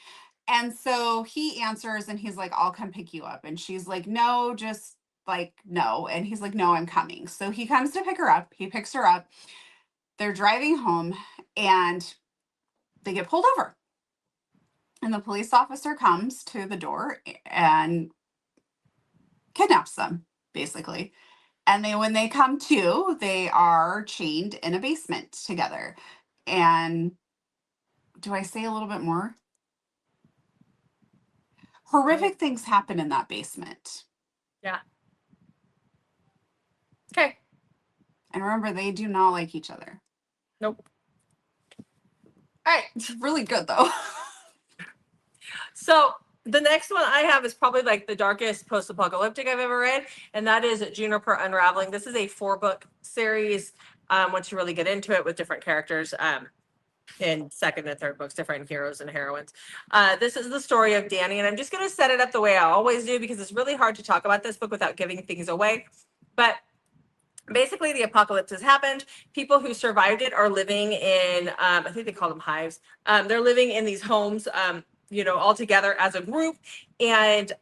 [SPEAKER 2] And so he answers, and he's like, I'll come pick you up. And she's like, no, just like, no. And he's like, no, I'm coming. So he comes to pick her up. He picks her up. They're driving home, and they get pulled over. And the police officer comes to the door and kidnaps them, basically. And when they come to, they are chained in a basement together. And do I say a little bit more? Horrific things happen in that basement.
[SPEAKER 1] Yeah. Okay.
[SPEAKER 2] And remember, they do not like each other.
[SPEAKER 1] Nope. All right.
[SPEAKER 2] It's really good though.
[SPEAKER 1] So the next one I have is probably like the darkest post-apocalyptic I've ever read, and that is Juniper Unraveling. This is a 4-book series. Once you really get into it with different characters, in second and third books, different heroes and heroines. This is the story of Danny, and I'm just going to set it up the way I always do because it's really hard to talk about this book without giving things away. But basically, the apocalypse has happened. People who survived it are living in, I think they call them hives. They're living in these homes, all together as a group. And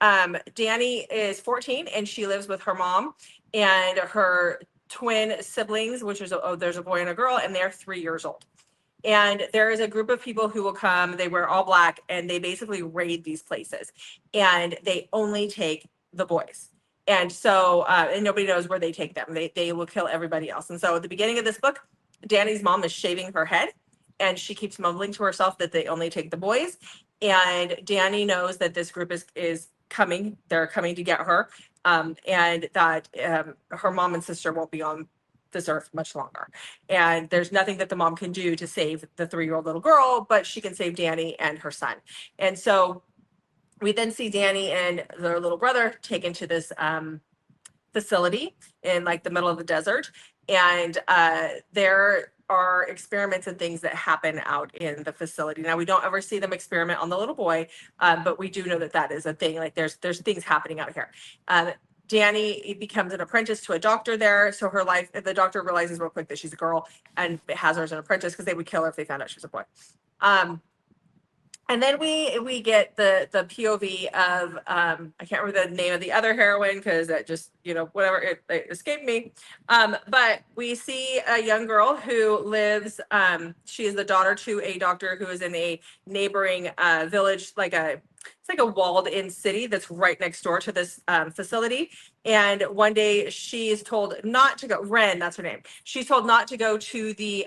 [SPEAKER 1] Danny is 14, and she lives with her mom and her twin siblings, which is there's a boy and a girl, and they're 3 years old. And there is a group of people who will come. They wear all black, and they basically raid these places, and they only take the boys. And so, and nobody knows where they take them. They will kill everybody else. And so, at the beginning of this book, Danny's mom is shaving her head, and she keeps mumbling to herself that they only take the boys. And Danny knows that this group is coming. They're coming to get her, and that her mom and sister won't be on this earth much longer. And there's nothing that the mom can do to save the 3-year-old little girl, but she can save Danny and her son. And so we then see Danny and their little brother taken to this facility in like the middle of the desert. And there are experiments and things that happen out in the facility. Now, we don't ever see them experiment on the little boy, but we do know that that is a thing. Like there's things happening out here. Danny becomes an apprentice to a doctor there. So the doctor realizes real quick that she's a girl and has her as an apprentice because they would kill her if they found out she was a boy. And then we get the POV of I can't remember the name of the other heroine because that just whatever it escaped me. But we see a young girl who lives. She is the daughter to a doctor who is in a neighboring village, it's like a walled-in city that's right next door to this facility. And one day she is told not to go. Ren, that's her name. She's told not to go to the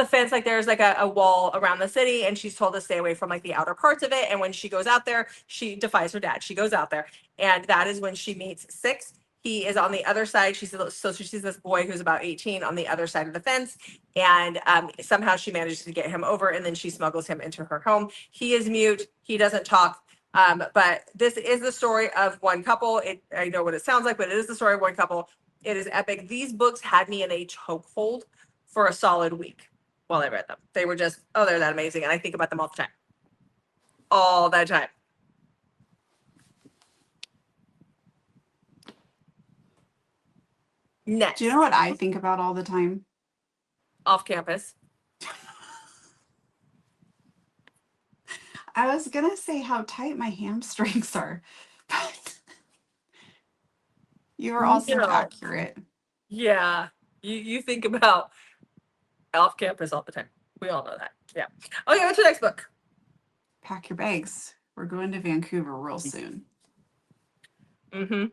[SPEAKER 1] fence. Like there's like a wall around the city, and she's told to stay away from like the outer parts of it. And when she goes out there, she defies her dad. She goes out there, and that is when she meets Six. He is on the other side. She sees this boy who's about 18 on the other side of the fence, and somehow she manages to get him over, and then she smuggles him into her home. He is mute. He doesn't talk. But this is the story of one couple. I know what it sounds like, but it is the story of one couple. It is epic. These books had me in a chokehold for a solid week while I read them. They were just, oh, they're that amazing. And I think about them all the time. All that time. Next.
[SPEAKER 2] Do you know what I think about all the time?
[SPEAKER 1] Off campus.
[SPEAKER 2] I was going to say how tight my hamstrings are, but you are also accurate.
[SPEAKER 1] Yeah. You think about off campus all the time. We all know that. Yeah. Okay, what's your next book?
[SPEAKER 2] Pack your bags. We're going to Vancouver real soon.
[SPEAKER 1] Mm-hmm.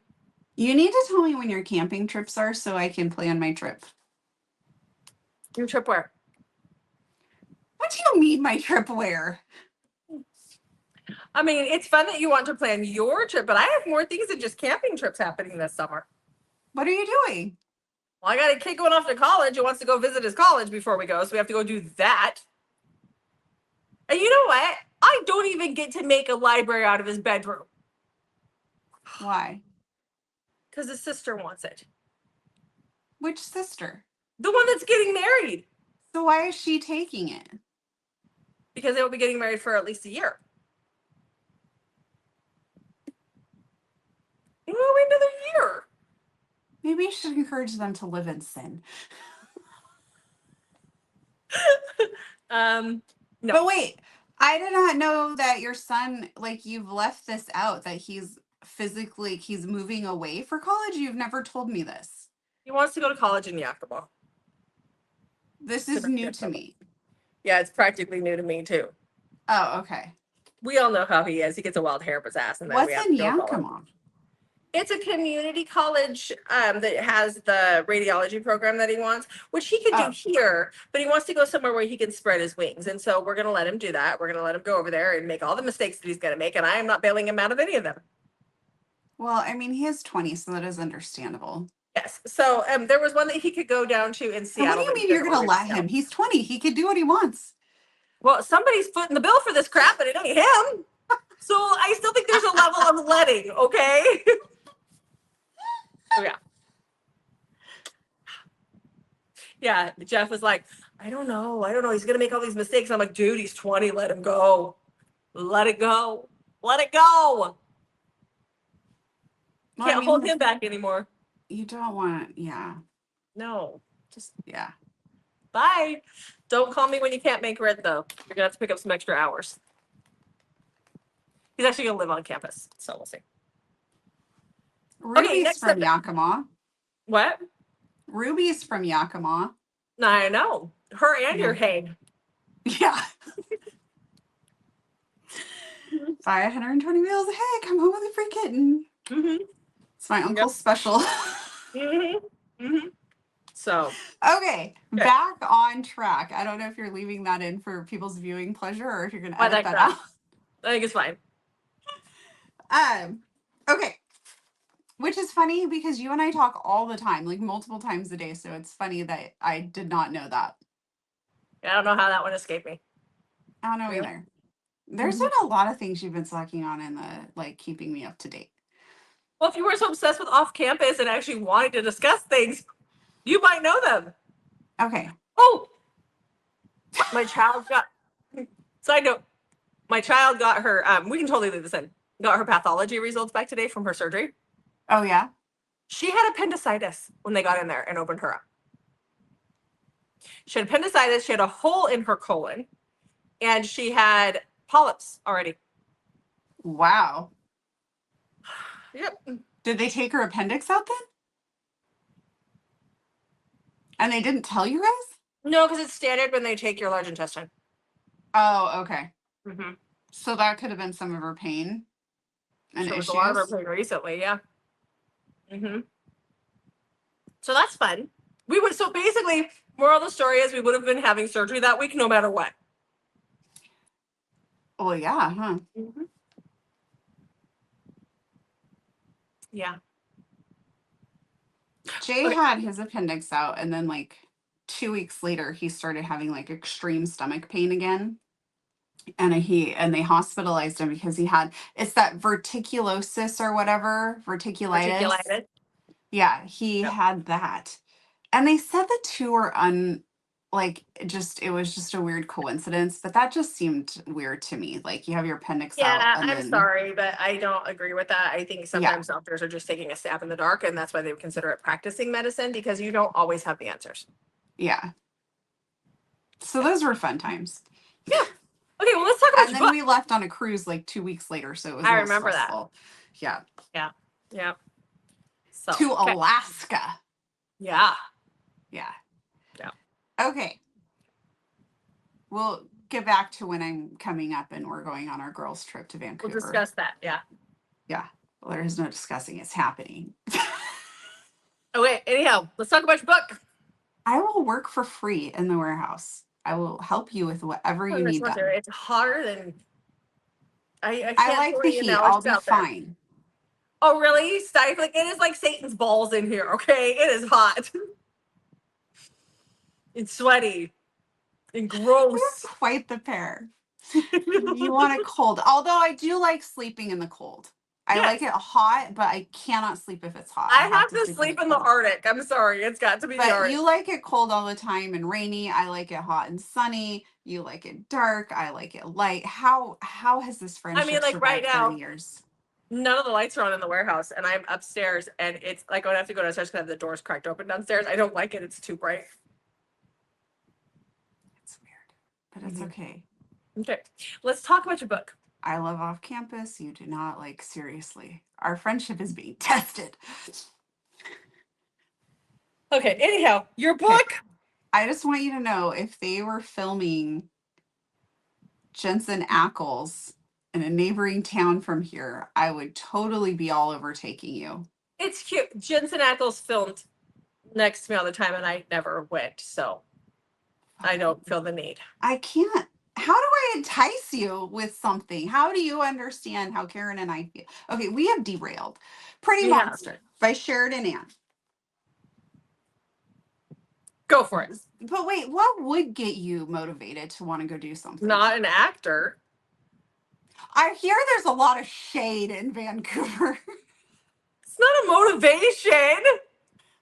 [SPEAKER 2] You need to tell me when your camping trips are so I can plan my trip.
[SPEAKER 1] Your trip where?
[SPEAKER 2] What do you mean my trip where?
[SPEAKER 1] I mean, it's fun that you want to plan your trip, but I have more things than just camping trips happening this summer.
[SPEAKER 2] What are you doing?
[SPEAKER 1] Well, I got a kid going off to college who wants to go visit his college before we go, so we have to go do that. And you know what? I don't even get to make a library out of his bedroom.
[SPEAKER 2] Why?
[SPEAKER 1] Because his sister wants it.
[SPEAKER 2] Which sister?
[SPEAKER 1] The one that's getting married.
[SPEAKER 2] So why is she taking it?
[SPEAKER 1] Because they will be getting married for at least a year. Another year.
[SPEAKER 2] Maybe you should encourage them to live in sin.
[SPEAKER 1] No.
[SPEAKER 2] But wait, I did not know that your son, like, you've left this out, that he's moving away for college. You've never told me this.
[SPEAKER 1] He wants to go to college in Yakima.
[SPEAKER 2] This is new to me.
[SPEAKER 1] Yeah, it's practically new to me too.
[SPEAKER 2] Oh, okay.
[SPEAKER 1] We all know how he is. He gets a wild hair up his ass. And then
[SPEAKER 2] What's in Yakima?
[SPEAKER 1] It's a community college that has the radiology program that he wants, which he could do here, but he wants to go somewhere where he can spread his wings. And so we're going to let him do that. We're going to let him go over there and make all the mistakes that he's going to make. And I am not bailing him out of any of them.
[SPEAKER 2] Well, I mean, he is 20, so that is understandable.
[SPEAKER 1] Yes. So there was one that he could go down to in Seattle.
[SPEAKER 2] And what do you mean you're going to let him? He's 20. He could do what he wants.
[SPEAKER 1] Well, somebody's footing the bill for this crap, but it ain't him. So I still think there's a level of letting, okay? So yeah. Yeah, Jeff was like, I don't know. He's going to make all these mistakes. I'm like, dude, he's 20. Let him go. Let it go. Let it go. Can't hold him back anymore.
[SPEAKER 2] You don't want, yeah.
[SPEAKER 1] No, just,
[SPEAKER 2] yeah.
[SPEAKER 1] Bye. Don't call me when you can't make rent, though. You're going to have to pick up some extra hours. He's actually going to live on campus, so we'll see.
[SPEAKER 2] Ruby's from Yakima.
[SPEAKER 1] What?
[SPEAKER 2] Ruby's from Yakima.
[SPEAKER 1] I know. Her and your Hague.
[SPEAKER 2] Yeah. 520 meals. Hey, come home with a free kitten.
[SPEAKER 1] Mm-hmm.
[SPEAKER 2] It's my uncle's special.
[SPEAKER 1] Mm-hmm. Mm-hmm. So,
[SPEAKER 2] Okay, back on track. I don't know if you're leaving that in for people's viewing pleasure or if you're going to edit that out.
[SPEAKER 1] I think it's fine.
[SPEAKER 2] Okay. Which is funny because you and I talk all the time, like multiple times a day. So it's funny that I did not know that.
[SPEAKER 1] I don't know how that one escaped me.
[SPEAKER 2] I don't know
[SPEAKER 1] Really?
[SPEAKER 2] either. There's been a lot of things you've been slacking on in the like keeping me up to date.
[SPEAKER 1] Well, if you were so obsessed with off campus and actually wanting to discuss things, you might know them.
[SPEAKER 2] Okay.
[SPEAKER 1] Oh, my child got, side note, my child got her, we can totally leave this in, got her pathology results back today from her surgery.
[SPEAKER 2] Oh, yeah?
[SPEAKER 1] She had appendicitis when they got in there and opened her up. She had appendicitis, she had a hole in her colon, and she had polyps already.
[SPEAKER 2] Wow.
[SPEAKER 1] Yep.
[SPEAKER 2] Did they take her appendix out then? And they didn't tell you guys?
[SPEAKER 1] No, because it's standard when they take your large intestine.
[SPEAKER 2] Oh, okay.
[SPEAKER 1] Mm-hmm.
[SPEAKER 2] So that could have been some of her pain and
[SPEAKER 1] So it was
[SPEAKER 2] issues.
[SPEAKER 1] a lot of her pain recently, yeah. Mm-hmm. So that's fun. We would, so basically, moral of the story is we would have been having surgery that week no matter what.
[SPEAKER 2] Oh, yeah, huh?
[SPEAKER 1] Mm-hmm. Yeah.
[SPEAKER 2] Jay had his appendix out, and then like 2 weeks later, he started having like extreme stomach pain again. And they hospitalized him because he had it's that verticulosis or whatever, verticulitis.
[SPEAKER 1] Articulated.
[SPEAKER 2] Yeah, he
[SPEAKER 1] Yep.
[SPEAKER 2] had that. And they said the two were like it was just a weird coincidence, but that just seemed weird to me. Like you have your appendix out
[SPEAKER 1] Yeah,
[SPEAKER 2] and
[SPEAKER 1] I'm
[SPEAKER 2] then
[SPEAKER 1] sorry, but I don't agree with that. I think
[SPEAKER 2] yeah,
[SPEAKER 1] sometimes doctors are just taking a stab in the dark, and that's why they would consider it practicing medicine because you don't always have the answers.
[SPEAKER 2] yeah. So those were fun times.
[SPEAKER 1] Yeah. Okay, well, let's talk about
[SPEAKER 2] And
[SPEAKER 1] your
[SPEAKER 2] then
[SPEAKER 1] book.
[SPEAKER 2] we left on a cruise like 2 weeks later, so it was a
[SPEAKER 1] I
[SPEAKER 2] little
[SPEAKER 1] remember that.
[SPEAKER 2] stressful. Yeah.
[SPEAKER 1] Yeah. Yeah. So,
[SPEAKER 2] To
[SPEAKER 1] okay.
[SPEAKER 2] Alaska.
[SPEAKER 1] Yeah.
[SPEAKER 2] Yeah.
[SPEAKER 1] Yeah.
[SPEAKER 2] Okay. We'll get back to when I'm coming up and we're going on our girls' trip to Vancouver.
[SPEAKER 1] We'll discuss that. Yeah.
[SPEAKER 2] Yeah. Well, there is no discussing. It's happening.
[SPEAKER 1] Okay, anyhow, let's talk about your book.
[SPEAKER 2] I will work for free in the warehouse. I will help you with whatever you need done.
[SPEAKER 1] It's hotter than I
[SPEAKER 2] I
[SPEAKER 1] can't
[SPEAKER 2] like
[SPEAKER 1] throw
[SPEAKER 2] the
[SPEAKER 1] any
[SPEAKER 2] heat. I'll
[SPEAKER 1] analogies
[SPEAKER 2] be
[SPEAKER 1] out there.
[SPEAKER 2] fine.
[SPEAKER 1] Oh, really? Stifling? It is like Satan's balls in here, okay? It is hot. It's sweaty and
[SPEAKER 2] We're
[SPEAKER 1] gross.
[SPEAKER 2] quite the pair. You want it cold. Although I do like sleeping in the cold. I like it hot, but I cannot sleep if it's hot.
[SPEAKER 1] I have to
[SPEAKER 2] sleep
[SPEAKER 1] sleep in the Arctic. I'm sorry. It's got to be the
[SPEAKER 2] But
[SPEAKER 1] Arctic.
[SPEAKER 2] you like it cold all the time and rainy. I like it hot and sunny. You like it dark. I like it light. How has this friendship
[SPEAKER 1] like right
[SPEAKER 2] survived
[SPEAKER 1] now,
[SPEAKER 2] 30 years?
[SPEAKER 1] none of the lights are on in the warehouse, and I'm upstairs, and it's like I would have to go downstairs because I have the doors cracked open downstairs. I don't like it. It's too bright.
[SPEAKER 2] It's weird, but it's okay.
[SPEAKER 1] Okay, let's talk about your book.
[SPEAKER 2] I love off campus. You do not. Like, seriously. Our friendship is being tested.
[SPEAKER 1] Okay, anyhow, your book.
[SPEAKER 2] I just want you to know if they were filming Jensen Ackles in a neighboring town from here, I would totally be all over taking you.
[SPEAKER 1] It's cute. Jensen Ackles filmed next to me all the time, and I never went, so I don't feel the need.
[SPEAKER 2] I can't. How do I entice you with something? How do you understand how Karen and I feel? Okay, we have derailed. Pretty Monster by Sheridan Ann.
[SPEAKER 1] Go for it.
[SPEAKER 2] But wait, what would get you motivated to want to go do something?
[SPEAKER 1] Not an actor.
[SPEAKER 2] I hear there's a lot of shade in Vancouver.
[SPEAKER 1] It's not a motivation.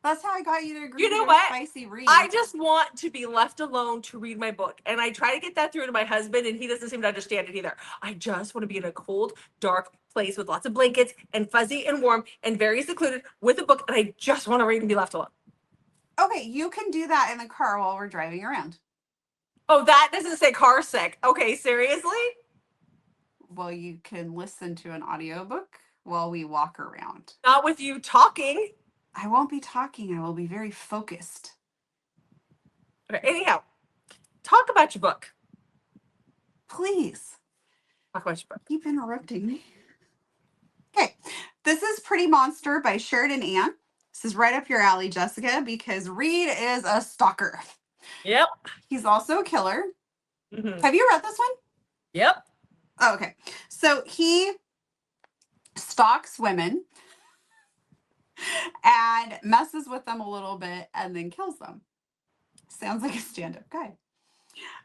[SPEAKER 2] That's how I got you to agree
[SPEAKER 1] You know
[SPEAKER 2] to
[SPEAKER 1] what?
[SPEAKER 2] spicy read.
[SPEAKER 1] I just want to be left alone to read my book. And I try to get that through to my husband, and he doesn't seem to understand it either. I just want to be in a cold, dark place with lots of blankets and fuzzy and warm and very secluded with a book. And I just want to read and be left alone.
[SPEAKER 2] Okay, you can do that in the car while we're driving around.
[SPEAKER 1] Oh, that doesn't say car sick. Okay, seriously?
[SPEAKER 2] Well, you can listen to an audiobook while we walk around.
[SPEAKER 1] Not with you talking.
[SPEAKER 2] I won't be talking. I will be very focused.
[SPEAKER 1] Okay, anyhow, talk about your book.
[SPEAKER 2] Please.
[SPEAKER 1] Talk about your book.
[SPEAKER 2] Keep interrupting me. Okay, this is Pretty Monster by Sheridan Ann. This is right up your alley, Jessica, because Reed is a stalker.
[SPEAKER 1] Yep.
[SPEAKER 2] He's also a killer.
[SPEAKER 1] Mm-hmm.
[SPEAKER 2] Have you read this one?
[SPEAKER 1] Yep.
[SPEAKER 2] Oh, okay. So he stalks women and messes with them a little bit and then kills them. Sounds like a stand-up guy.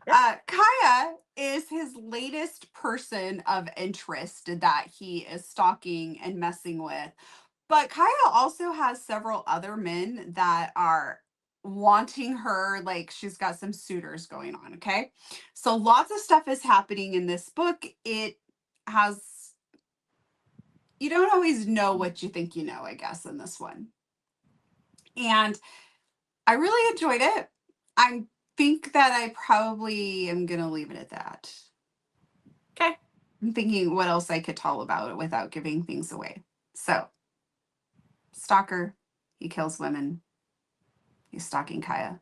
[SPEAKER 2] Yep. Kaya is his latest person of interest that he is stalking and messing with. But Kaya also has several other men that are wanting her. Like, she's got some suitors going on. Okay. So lots of stuff is happening in this book. It has, you don't always know what you think you know, I guess, in this one. And I really enjoyed it. I think that I probably am going to leave it at that.
[SPEAKER 1] Okay.
[SPEAKER 2] I'm thinking what else I could tell about it without giving things away. So, stalker, he kills women. He's stalking Kaya.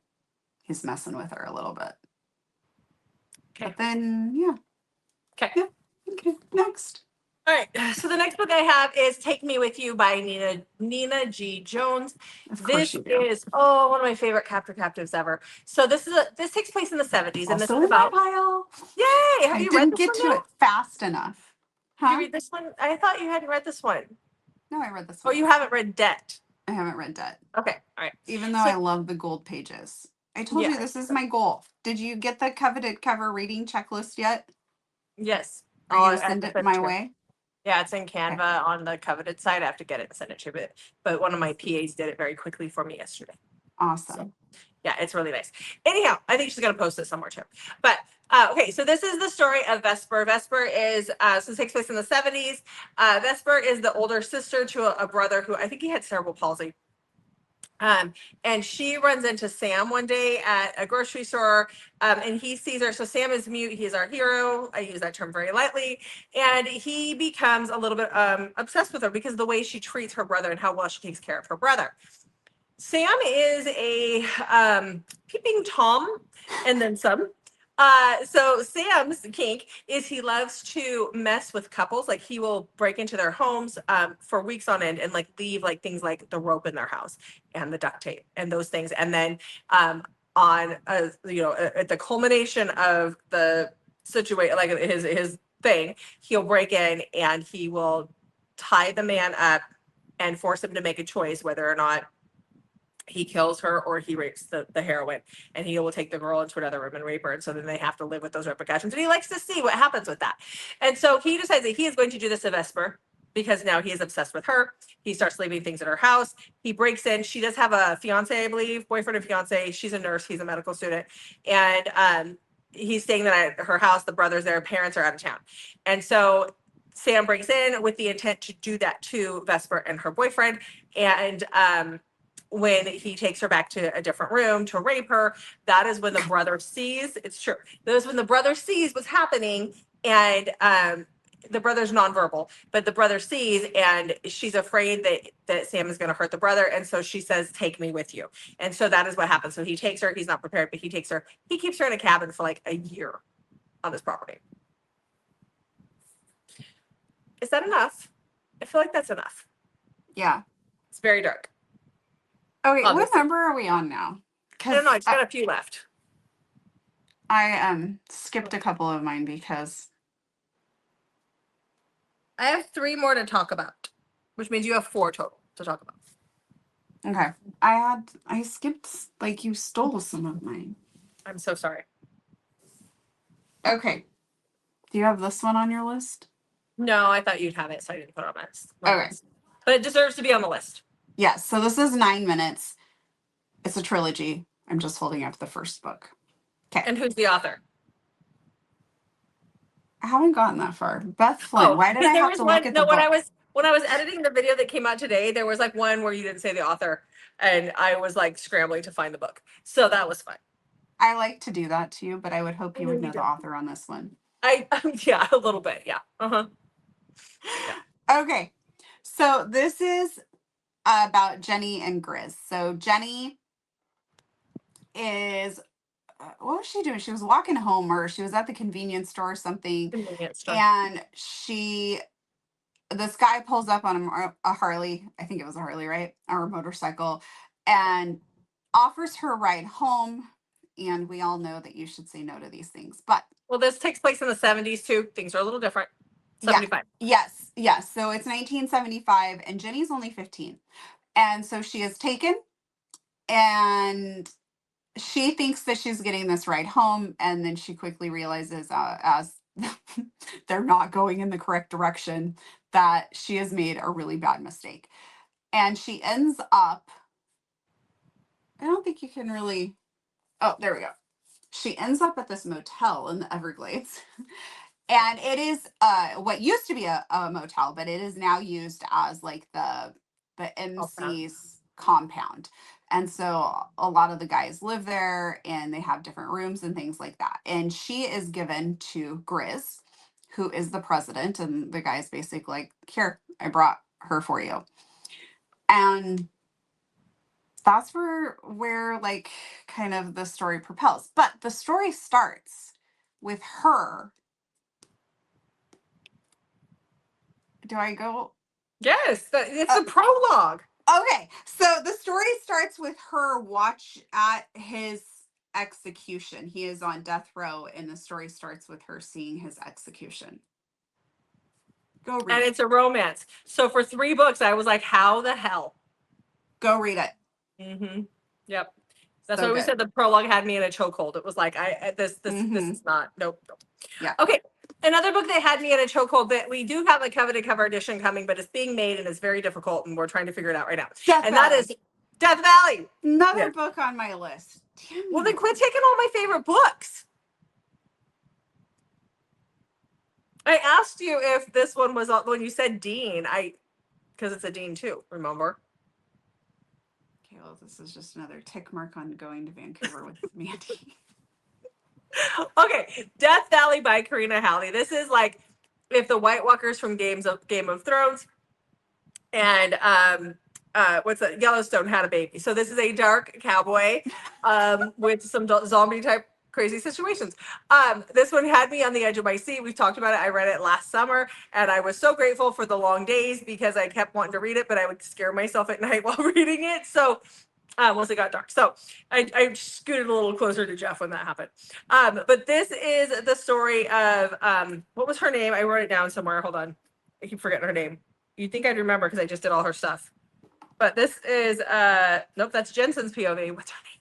[SPEAKER 2] He's messing with her a little bit.
[SPEAKER 1] Okay.
[SPEAKER 2] But then, yeah.
[SPEAKER 1] Okay.
[SPEAKER 2] Yeah. Okay. Next.
[SPEAKER 1] All right. So the next book I have is Take Me With You by Nina G. Jones.
[SPEAKER 2] Of course
[SPEAKER 1] This
[SPEAKER 2] you do.
[SPEAKER 1] is one of my favorite captives ever. So this takes place in the 70s, and this
[SPEAKER 2] Also
[SPEAKER 1] is
[SPEAKER 2] in my
[SPEAKER 1] about
[SPEAKER 2] pile.
[SPEAKER 1] yay! Have
[SPEAKER 2] I
[SPEAKER 1] you read
[SPEAKER 2] didn't
[SPEAKER 1] this
[SPEAKER 2] get
[SPEAKER 1] one
[SPEAKER 2] to
[SPEAKER 1] yet?
[SPEAKER 2] it fast enough.
[SPEAKER 1] Did you read this one? I thought you hadn't read this one.
[SPEAKER 2] No, I read this
[SPEAKER 1] Oh,
[SPEAKER 2] one.
[SPEAKER 1] you haven't read Debt.
[SPEAKER 2] I haven't read Debt.
[SPEAKER 1] Okay. All right.
[SPEAKER 2] Even though I love the gold pages. I told you this is my goal. Did you get the Coveted cover reading checklist yet?
[SPEAKER 1] Yes.
[SPEAKER 2] Are you going to send it my way?
[SPEAKER 1] Yeah, it's in Canva on the Coveted site. I have to get it and send it to you, but one of my PAs did it very quickly for me yesterday.
[SPEAKER 2] Awesome.
[SPEAKER 1] So, yeah, it's really nice. Anyhow, I think she's going to post it somewhere too. But okay, so this is the story of Vesper. Vesper is, so it takes place in the 70s. Vesper is the older sister to a brother who I think he had cerebral palsy. And she runs into Sam one day at a grocery store, and he sees her. So Sam is mute. He's our hero. I use that term very lightly. And he becomes a little bit obsessed with her because of the way she treats her brother and how well she takes care of her brother. Sam is a peeping Tom and then some. So Sam's kink is he loves to mess with couples. Like he will break into their homes for weeks on end and like leave like things like the rope in their house and the duct tape and those things. And then on at the culmination of the situation, like his thing, he'll break in and he will tie the man up and force him to make a choice whether or not he kills her or he rapes the heroine, and he will take the girl into another room and rape her. And so then they have to live with those repercussions. And he likes to see what happens with that. And so he decides that he is going to do this to Vesper because now he is obsessed with her. He starts leaving things at her house. He breaks in. She does have a fiance, I believe, boyfriend and fiance. She's a nurse. He's a medical student. And he's staying at her house. The brother's there. Parents are out of town. And so Sam breaks in with the intent to do that to Vesper and her boyfriend. And when he takes her back to a different room to rape her, that is when the brother sees, it's true, that is when the brother sees what's happening. And the brother's nonverbal, but the brother sees, and she's afraid that Sam is going to hurt the brother. And so she says, take me with you. And so that is what happens. So he takes her, he's not prepared, but he takes her, he keeps her in a cabin for like a year on this property. Is that enough? I feel like that's enough.
[SPEAKER 2] Yeah.
[SPEAKER 1] It's very dark.
[SPEAKER 2] Okay, what number are we on now?
[SPEAKER 1] I don't know. I just got a few left.
[SPEAKER 2] I skipped a couple of mine because
[SPEAKER 1] I have 3 more to talk about, which means you have 4 total to talk about.
[SPEAKER 2] Okay. I skipped, like, you stole some of mine.
[SPEAKER 1] I'm so sorry.
[SPEAKER 2] Okay. Do you have this one on your list?
[SPEAKER 1] No, I thought you'd have it, so I didn't put it on my
[SPEAKER 2] Okay.
[SPEAKER 1] list. But it deserves to be on the list.
[SPEAKER 2] Yes. So this is 9 minutes. It's a trilogy. I'm just holding up the first book. Okay.
[SPEAKER 1] And who's the author?
[SPEAKER 2] I haven't gotten that far. Beth Flynn. Why did I have to look at the book?
[SPEAKER 1] When I was editing the video that came out today, there was like one where you didn't say the author, and I was like scrambling to find the book. So that was fine.
[SPEAKER 2] I like to do that to you, but I would hope you would know the author on this one.
[SPEAKER 1] Yeah, a little bit. Yeah. Uh-huh.
[SPEAKER 2] Yeah. Okay. So this is about Jenny and Grizz. So Jenny is, what was she doing? She was walking home, or she was at the convenience store or something.
[SPEAKER 1] Convenience store.
[SPEAKER 2] And she this guy pulls up on a Harley. I think it was a Harley, right? Or a motorcycle, and offers her a ride home. And we all know that you should say no to these things. But
[SPEAKER 1] Well, this takes place in the 70s too. Things are a little different.
[SPEAKER 2] yeah,
[SPEAKER 1] 75.
[SPEAKER 2] yes. So it's 1975, and Jenny's only 15. And so she is taken, and she thinks that she's getting this ride home. And then she quickly realizes, as they're not going in the correct direction, that she has made a really bad mistake. And she ends up, I don't think you can really, oh, there we go. She ends up at this motel in the Everglades. And it is what used to be a motel, but it is now used as like the
[SPEAKER 1] Okay.
[SPEAKER 2] MC's compound. And so a lot of the guys live there, and they have different rooms and things like that. And she is given to Grizz, who is the president, and the guy's basically like, here, I brought her for you. And that's where like kind of the story propels. But the story starts with her. Do I go?
[SPEAKER 1] Yes, it's a prologue.
[SPEAKER 2] Okay, so the story starts with her watch at his execution. He is on death row, and the story starts with her seeing his execution. Go read
[SPEAKER 1] And
[SPEAKER 2] it.
[SPEAKER 1] it's a romance. So for 3 books, I was like, how the hell?
[SPEAKER 2] Go read it.
[SPEAKER 1] Mm-hmm. Yep. That's
[SPEAKER 2] So
[SPEAKER 1] why we
[SPEAKER 2] good.
[SPEAKER 1] said the prologue had me in a chokehold. It was like, this
[SPEAKER 2] Mhm.
[SPEAKER 1] is not, nope.
[SPEAKER 2] Yeah.
[SPEAKER 1] Okay. Another book that had me in a chokehold, that we do have a coveted cover edition coming, but it's being made and it's very difficult, and we're trying to figure it out right now.
[SPEAKER 2] Death
[SPEAKER 1] And that
[SPEAKER 2] Valley.
[SPEAKER 1] is Death Valley.
[SPEAKER 2] Another
[SPEAKER 1] Yeah.
[SPEAKER 2] book on my list. Damn
[SPEAKER 1] Well, then
[SPEAKER 2] you.
[SPEAKER 1] quit taking all my favorite books. I asked you if this one was when you said Dean. Because it's a Dean too. Remember?
[SPEAKER 2] Okay, well, this is just another tick mark on going to Vancouver with Mandy.
[SPEAKER 1] Okay, Death Valley by Karina Halley. This is like if the White Walkers from Game of Thrones and what's that, Yellowstone had a baby. So this is a dark cowboy with some zombie type crazy situations. This one had me on the edge of my seat. We've talked about it. I read it last summer, and I was so grateful for the long days because I kept wanting to read it, but I would scare myself at night while reading it. So once it got dark. So I scooted a little closer to Jeff when that happened. But this is the story of what was her name? I wrote it down somewhere. Hold on. I keep forgetting her name. You'd think I'd remember because I just did all her stuff. But this is nope, that's Jensen's POV. What's her name?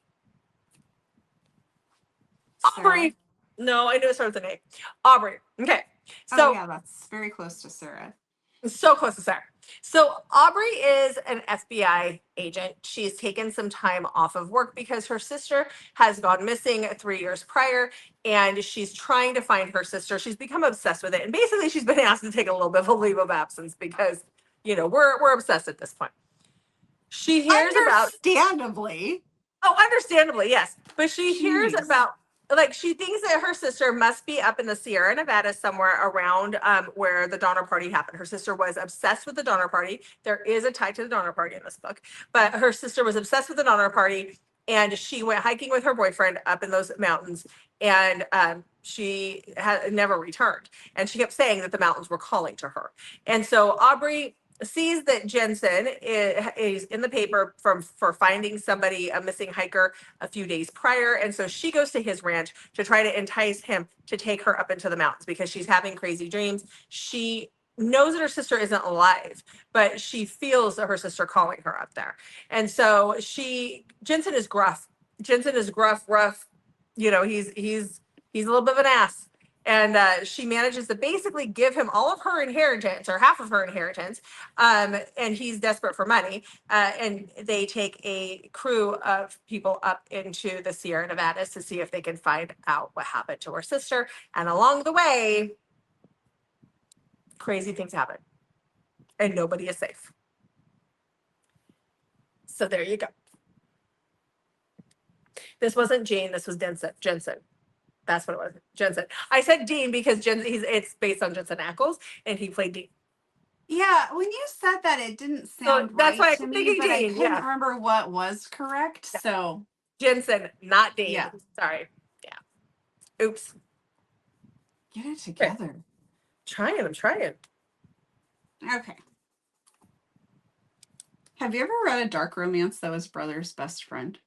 [SPEAKER 1] Aubrey. No, I knew it started with an A. Aubrey. Okay. So
[SPEAKER 2] yeah, that's very close to Sarah.
[SPEAKER 1] so close to Sarah. So Aubrey is an FBI agent. She's taken some time off of work because her sister has gone missing 3 years prior, and she's trying to find her sister. She's become obsessed with it, and basically she's been asked to take a little bit of a leave of absence because we're obsessed at this point. She hears about
[SPEAKER 2] Understandably.
[SPEAKER 1] understandably, yes, but she hears
[SPEAKER 2] Jeez.
[SPEAKER 1] about, like, she thinks that her sister must be up in the Sierra Nevada somewhere around where the Donner Party happened. Her sister was obsessed with the Donner Party. There is a tie to the Donner Party in this book, but her sister was obsessed with the Donner Party, and she went hiking with her boyfriend up in those mountains, and she had never returned. And she kept saying that the mountains were calling to her. And so Aubrey sees that Jensen is in the paper for finding somebody, a missing hiker, a few days prior. And so she goes to his ranch to try to entice him to take her up into the mountains because she's having crazy dreams. She knows that her sister isn't alive, but she feels that her sister calling her up there. And so Jensen is gruff. Jensen is gruff, rough. He's a little bit of an ass. And she manages to basically give him all of her inheritance, or half of her inheritance, and he's desperate for money. And they take a crew of people up into the Sierra Nevadas to see if they can find out what happened to her sister. And along the way, crazy things happen, and nobody is safe. So there you go. This wasn't Jane. This was Jensen. That's what it was. Jensen. I said Dean because it's based on Jensen Ackles, and he played Dean.
[SPEAKER 2] Yeah, when you said that, it didn't
[SPEAKER 1] So
[SPEAKER 2] sound
[SPEAKER 1] that's
[SPEAKER 2] right
[SPEAKER 1] why I
[SPEAKER 2] to
[SPEAKER 1] kept
[SPEAKER 2] me,
[SPEAKER 1] thinking
[SPEAKER 2] but I
[SPEAKER 1] Dean.
[SPEAKER 2] couldn't
[SPEAKER 1] Yeah.
[SPEAKER 2] remember what was correct.
[SPEAKER 1] Yeah.
[SPEAKER 2] So
[SPEAKER 1] Jensen, not Dean.
[SPEAKER 2] Yeah.
[SPEAKER 1] Sorry. Yeah. Oops.
[SPEAKER 2] Get it together.
[SPEAKER 1] I'm trying.
[SPEAKER 2] Okay. Have you ever read a dark romance that was brother's best friend?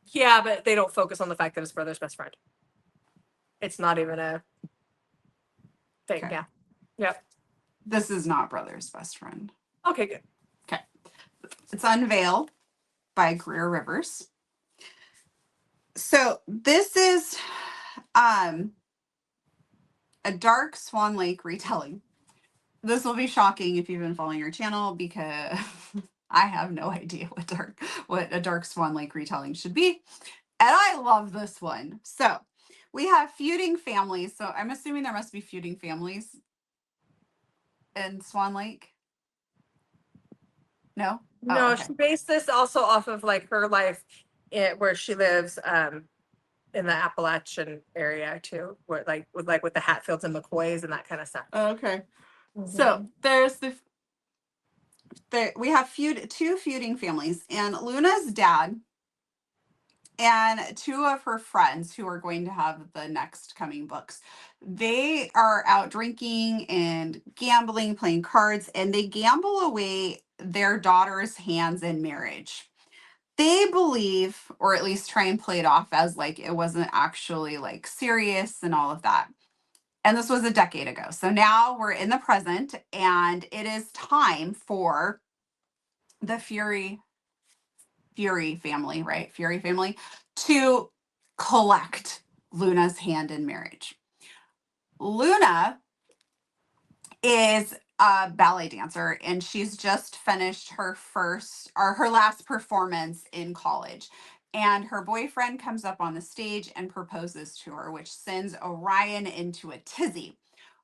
[SPEAKER 1] Yeah, but they don't focus on the fact that his brother's best friend. It's not even a thing.
[SPEAKER 2] Okay.
[SPEAKER 1] Yeah. Yep.
[SPEAKER 2] This is not brother's best friend.
[SPEAKER 1] Okay, good.
[SPEAKER 2] Okay. It's Unveil by Greer Rivers. So this is a dark Swan Lake retelling. This will be shocking if you've been following your channel because I have no idea what a dark Swan Lake retelling should be. And I love this one. So we have feuding families. So I'm assuming there must be feuding families in Swan Lake. No? Oh,
[SPEAKER 1] No,
[SPEAKER 2] okay.
[SPEAKER 1] she based this also off of like her life where she lives in the Appalachian area too, where with the Hatfields and McCoys and that kind of stuff.
[SPEAKER 2] Okay. So
[SPEAKER 1] Mhm.
[SPEAKER 2] there's we have two feuding families, and Luna's dad and two of her friends who are going to have the next coming books. They are out drinking and gambling, playing cards, and they gamble away their daughter's hands in marriage. They believe, or at least try and play it off as like it wasn't actually like serious and all of that. And this was a decade ago. So now we're in the present, and it is time for the Fury family, right? Fury family to collect Luna's hand in marriage. Luna is a ballet dancer, and she's just finished her last performance in college. And her boyfriend comes up on the stage and proposes to her, which sends Orion into a tizzy.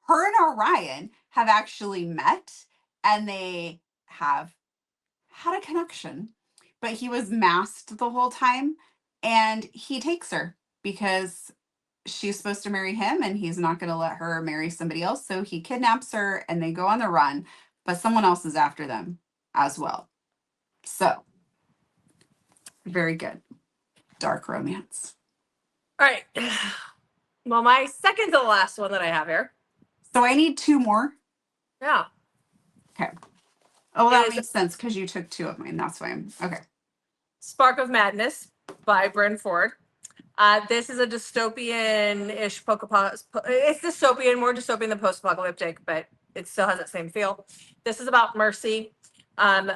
[SPEAKER 2] Her and Orion have actually met, and they have had a connection, but he was masked the whole time, and he takes her because she's supposed to marry him and he's not going to let her marry somebody else. So he kidnaps her and they go on the run, but someone else is after them as well. So, very good. Dark romance.
[SPEAKER 1] All right. Well, my second to the last one that I have here.
[SPEAKER 2] So I need two more.
[SPEAKER 1] Yeah.
[SPEAKER 2] Okay. Oh, that
[SPEAKER 1] Is
[SPEAKER 2] makes sense because you took two of mine. That's why I'm okay.
[SPEAKER 1] Spark of Madness by Bryn Ford. This is a dystopian-ish it's dystopian, more dystopian than post-apocalyptic, but it still has that same feel. This is about Mercy.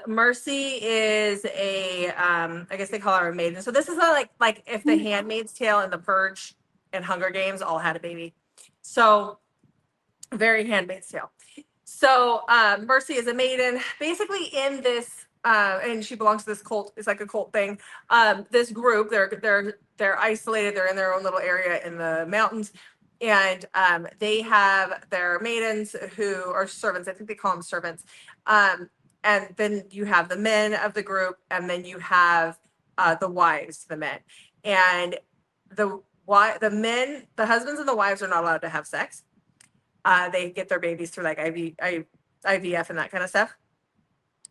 [SPEAKER 1] Mercy is I guess they call her a maiden. So this is like if the Handmaid's Tale and the Purge and Hunger Games all had a baby. So very Handmaid's Tale. So Mercy is a maiden, basically in this, and she belongs to this cult. It's like a cult thing. This group, they're isolated. They're in their own little area in the mountains, and they have their maidens who are servants. I think they call them servants. And then you have the men of the group, and then you have the wives, the men, and the men, the husbands and the wives are not allowed to have sex. They get their babies through like IVF and that kind of stuff,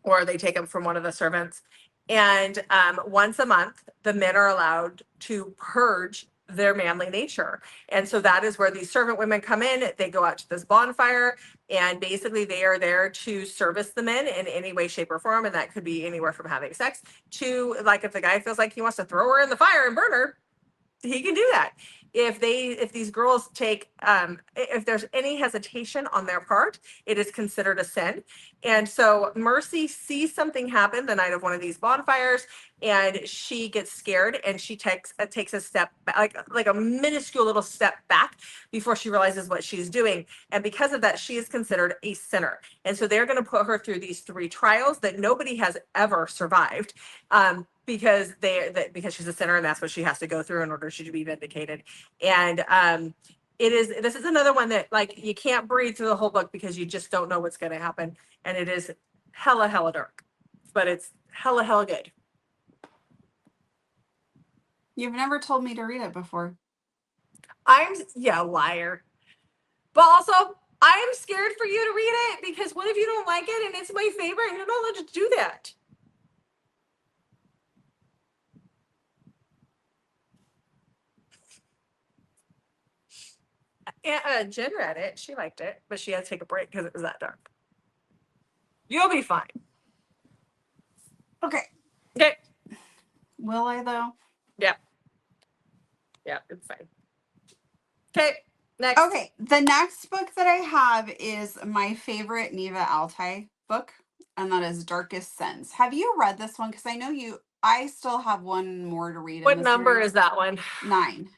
[SPEAKER 1] or they take them from one of the servants. And once a month, the men are allowed to purge their manly nature. And so that is where these servant women come in. They go out to this bonfire, and basically they are there to service the men in any way, shape, or form. And that could be anywhere from having sex to, like, if the guy feels like he wants to throw her in the fire and burn her, he can do that. If these girls take if there's any hesitation on their part, it is considered a sin. And so Mercy sees something happen the night of one of these bonfires, and she gets scared, and she takes a step back, like a minuscule little step back before she realizes what she's doing. And because of that, she is considered a sinner. And so they're going to put her through these 3 trials that nobody has ever survived, because because she's a sinner, and that's what she has to go through in order to be vindicated. And this is another one that, like, you can't breathe through the whole book because you just don't know what's going to happen, and it is hella dark, but it's hella good.
[SPEAKER 2] You've never told me to read it before.
[SPEAKER 1] Liar. But also, I'm scared for you to read it because what if you don't like it and it's my favorite and you're not allowed to do that? Jen read it. She liked it, but she had to take a break because it was that dark. You'll be fine.
[SPEAKER 2] Okay.
[SPEAKER 1] Okay.
[SPEAKER 2] Will I though?
[SPEAKER 1] Yeah. Yeah, it's fine. Okay. Next.
[SPEAKER 2] Okay. The next book that I have is my favorite Neva Altai book, and that is Darkest Sins. Have you read this one? Because I know I still have one more to read
[SPEAKER 1] What
[SPEAKER 2] in the
[SPEAKER 1] number
[SPEAKER 2] series.
[SPEAKER 1] is that one?
[SPEAKER 2] 9.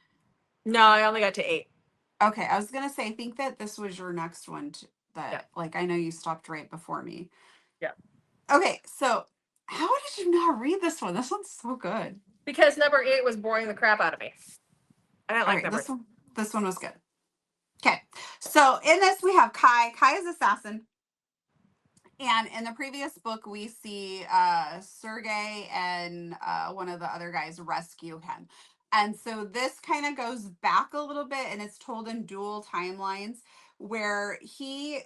[SPEAKER 1] No, I only got to 8.
[SPEAKER 2] Okay, I was gonna say, I think that this was your next one. Like, I know you stopped right before me.
[SPEAKER 1] Yeah.
[SPEAKER 2] Okay, so how did you not read this one? This one's so good.
[SPEAKER 1] Because number 8 was boring the crap out of me. I didn't
[SPEAKER 2] All
[SPEAKER 1] like
[SPEAKER 2] right,
[SPEAKER 1] number.
[SPEAKER 2] this one was good. Okay, so in this we have Kai. Kai is assassin. And in the previous book, we see Sergey and one of the other guys rescue him. And so this kind of goes back a little bit, and it's told in dual timelines where he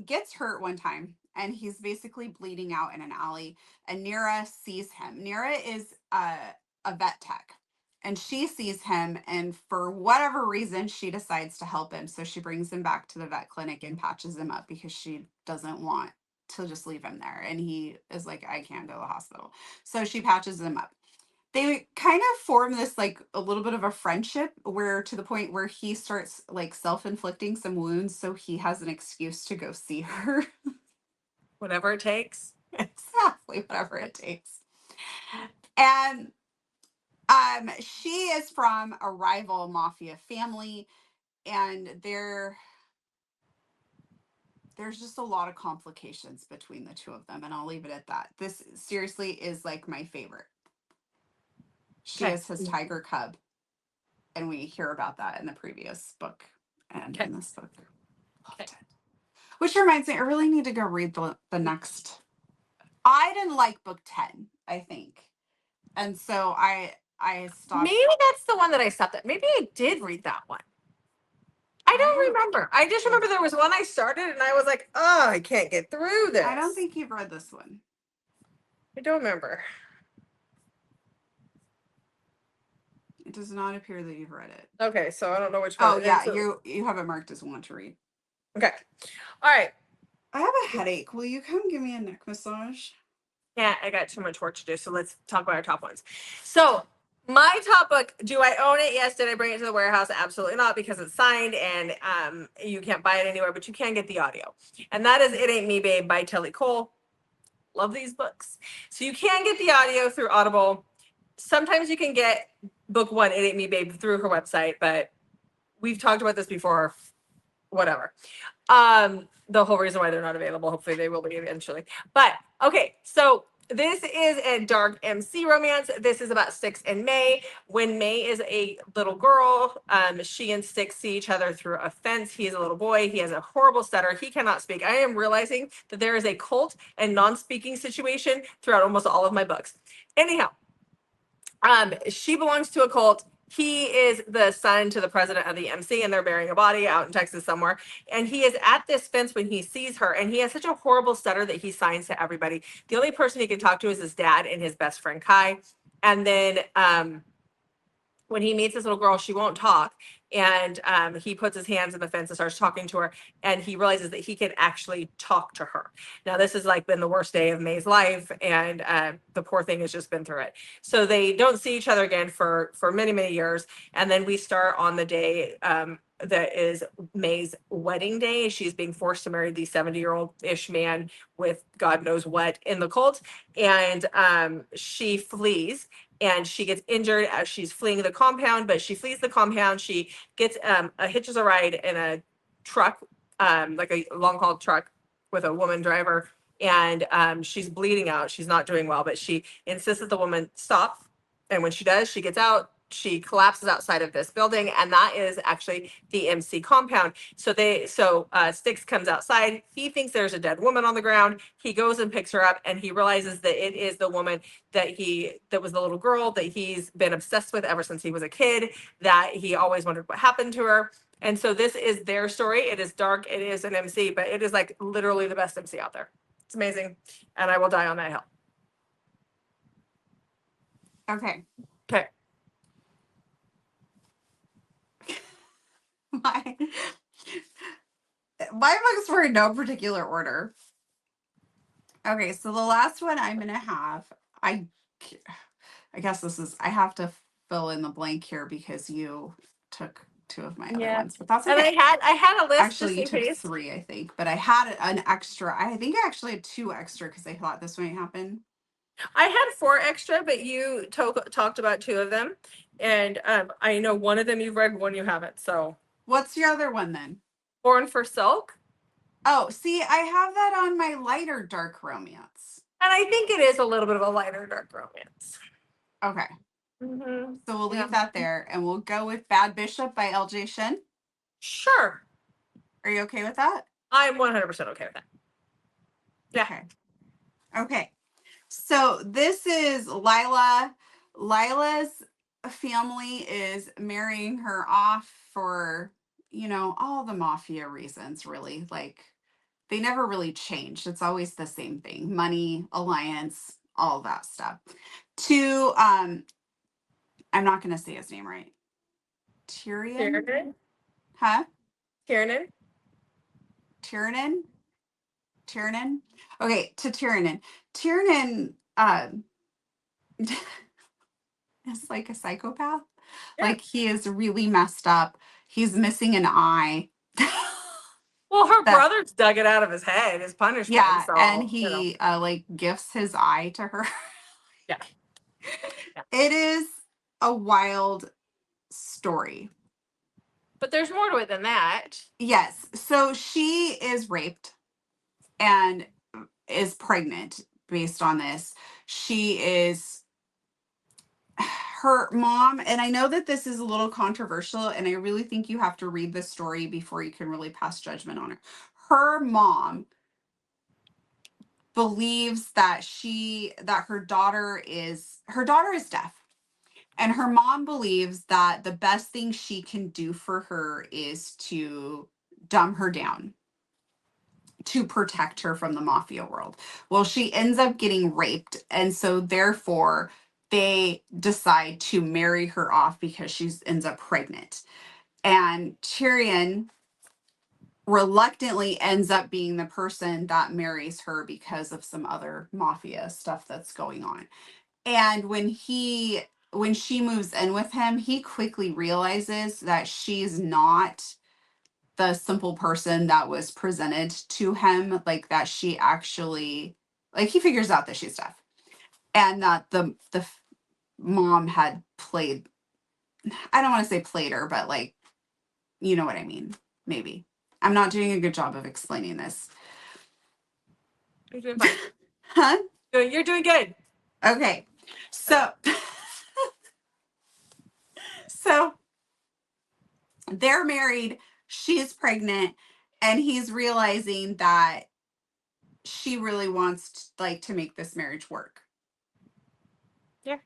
[SPEAKER 2] gets hurt one time and he's basically bleeding out in an alley. And Nira sees him. Nira is a vet tech. And she sees him, and for whatever reason, she decides to help him. So she brings him back to the vet clinic and patches him up because she doesn't want to just leave him there. And he is like, I can't go to the hospital. So she patches him up. They kind of form this like a little bit of a friendship, where to the point where he starts like self-inflicting some wounds so he has an excuse to go see her.
[SPEAKER 1] Whatever it takes.
[SPEAKER 2] Exactly, whatever it takes. And she is from a rival mafia family, and there's just a lot of complications between the two of them, and I'll leave it at that. This seriously is like my favorite. She
[SPEAKER 1] Okay.
[SPEAKER 2] is his tiger cub, and we hear about that in the previous book and
[SPEAKER 1] Okay.
[SPEAKER 2] in this book. Loved
[SPEAKER 1] Okay.
[SPEAKER 2] it. Which reminds me, I really need to go read the next. I didn't like book 10, I think, and so I stopped.
[SPEAKER 1] Maybe that's the one that I stopped at. Maybe I did read that one. I don't remember. I just remember there was one I started and I was like, oh, I can't get through this.
[SPEAKER 2] I don't think you've read this one.
[SPEAKER 1] I don't remember.
[SPEAKER 2] It does not appear that you've read it.
[SPEAKER 1] Okay, so I don't know which one.
[SPEAKER 2] Oh
[SPEAKER 1] it
[SPEAKER 2] yeah,
[SPEAKER 1] is.
[SPEAKER 2] you have it marked as one to read.
[SPEAKER 1] Okay. All right.
[SPEAKER 2] I have a headache. Will you come give me a neck massage?
[SPEAKER 1] Yeah, I got too much work to do. So let's talk about our top ones. So my top book, do I own it? Yes. Did I bring it to the warehouse? Absolutely not, because it's signed and you can't buy it anywhere, but you can get the audio. And that is It Ain't Me, Babe by Telly Cole. Love these books. So you can get the audio through Audible. Sometimes you can get book 1, It Ain't Me, Babe, through her website, but we've talked about this before. Whatever. The whole reason why they're not available. Hopefully they will be eventually. But okay, so this is a dark MC romance. This is about Styx and May. When May is a little girl, she and Styx see each other through a fence. He is a little boy. He has a horrible stutter. He cannot speak. I am realizing that there is a cult and non-speaking situation throughout almost all of my books. Anyhow, she belongs to a cult. He is the son to the president of the MC, and they're burying a body out in Texas somewhere. And he is at this fence when he sees her, and he has such a horrible stutter that he signs to everybody. The only person he can talk to is his dad and his best friend Kai. And then when he meets this little girl, she won't talk. And he puts his hands in the fence and starts talking to her. And he realizes that he can actually talk to her. Now, this has like been the worst day of May's life. And the poor thing has just been through it. So they don't see each other again for many, many years. And then we start on the day that is May's wedding day. She's being forced to marry the 70-year-old-ish man with God knows what in the cult. And she flees. And she gets injured as she's fleeing the compound, but she flees the compound. She gets hitches a ride in a truck, like a long haul truck with a woman driver, and she's bleeding out. She's not doing well, but she insists that the woman stop. And when she does, she gets out. She collapses outside of this building, and that is actually the MC compound. So Styx comes outside. He thinks there's a dead woman on the ground. He goes and picks her up, and he realizes that it is the woman that was the little girl that he's been obsessed with ever since he was a kid, that he always wondered what happened to her. And so this is their story. It is dark. It is an MC, but it is like literally the best MC out there. It's amazing. And I will die on that hill.
[SPEAKER 2] Okay.
[SPEAKER 1] Okay.
[SPEAKER 2] my my books were in no particular order. Okay, so the last one I'm gonna have, I guess this is, I have to fill in the blank here because you took two of my other ones, but that's
[SPEAKER 1] And
[SPEAKER 2] okay.
[SPEAKER 1] I had a list
[SPEAKER 2] Actually, you
[SPEAKER 1] just in
[SPEAKER 2] took
[SPEAKER 1] case.
[SPEAKER 2] 3, I think, but I had an extra. I think I actually had 2 extra because I thought this might happen.
[SPEAKER 1] I had 4 extra, but you talked about 2 of them, and I know one of them you've read, one you haven't. So
[SPEAKER 2] What's your other one then?
[SPEAKER 1] Born for Silk,
[SPEAKER 2] Oh, see, I have that on my lighter dark romance.
[SPEAKER 1] and I think it is a little bit of a lighter dark romance.
[SPEAKER 2] Okay,
[SPEAKER 1] Mm-hmm.
[SPEAKER 2] so we'll
[SPEAKER 1] Yeah.
[SPEAKER 2] leave that there and we'll go with Bad Bishop by LJ Shin.
[SPEAKER 1] Sure,
[SPEAKER 2] Are you okay with that?
[SPEAKER 1] I'm 100% okay with that. Yeah.
[SPEAKER 2] Okay. Okay. So this is Lila. Lila's family is marrying her off for, all the mafia reasons, really. Like, they never really changed. It's always the same thing: money, alliance, all that stuff. To, I'm not going to say his name right. Tyrion?
[SPEAKER 1] Tiernan,
[SPEAKER 2] Huh?
[SPEAKER 1] Tiernan.
[SPEAKER 2] Tyrion? Tyrion? Okay, to Tyrion. Tyrion, is like a psychopath.
[SPEAKER 1] Yeah.
[SPEAKER 2] Like, he is really messed up. He's missing an eye.
[SPEAKER 1] Well, her
[SPEAKER 2] That
[SPEAKER 1] brother's dug it out of his head, his punishment.
[SPEAKER 2] Yeah, and
[SPEAKER 1] So
[SPEAKER 2] he like gifts his eye to her.
[SPEAKER 1] yeah. Yeah.
[SPEAKER 2] It is a wild story.
[SPEAKER 1] But there's more to it than that.
[SPEAKER 2] Yes. So she is raped and is pregnant based on this. She is her mom, and I know that this is a little controversial, and I really think you have to read the story before you can really pass judgment on her. Her mom believes that her daughter is deaf, and her mom believes that the best thing she can do for her is to dumb her down to protect her from the mafia world. Well, she ends up getting raped, and so therefore they decide to marry her off because she ends up pregnant. And Tyrion reluctantly ends up being the person that marries her because of some other mafia stuff that's going on. And when she moves in with him, he quickly realizes that she's not the simple person that was presented to him, like that she actually, like, he figures out that she's deaf and that the mom had played, I don't want to say played her, but like, you know what I mean. Maybe I'm not doing a good job of explaining this.
[SPEAKER 1] You're doing fine.
[SPEAKER 2] Huh?
[SPEAKER 1] You're doing good.
[SPEAKER 2] Okay. So so they're married, she's pregnant, and he's realizing that she really wants to make this marriage work.
[SPEAKER 1] Yeah.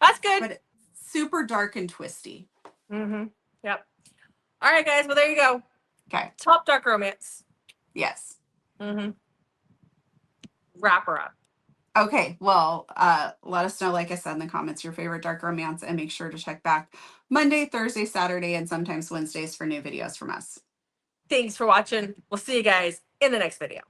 [SPEAKER 1] That's good.
[SPEAKER 2] But it's super dark and twisty.
[SPEAKER 1] Mm-hmm. Yep. All right, guys. Well, there you go.
[SPEAKER 2] Okay.
[SPEAKER 1] Top dark romance.
[SPEAKER 2] Yes.
[SPEAKER 1] Mm-hmm. Wrap her up.
[SPEAKER 2] Okay. Well, let us know, like I said, in the comments, your favorite dark romance, and make sure to check back Monday, Thursday, Saturday, and sometimes Wednesdays for new videos from us.
[SPEAKER 1] Thanks for watching. We'll see you guys in the next video.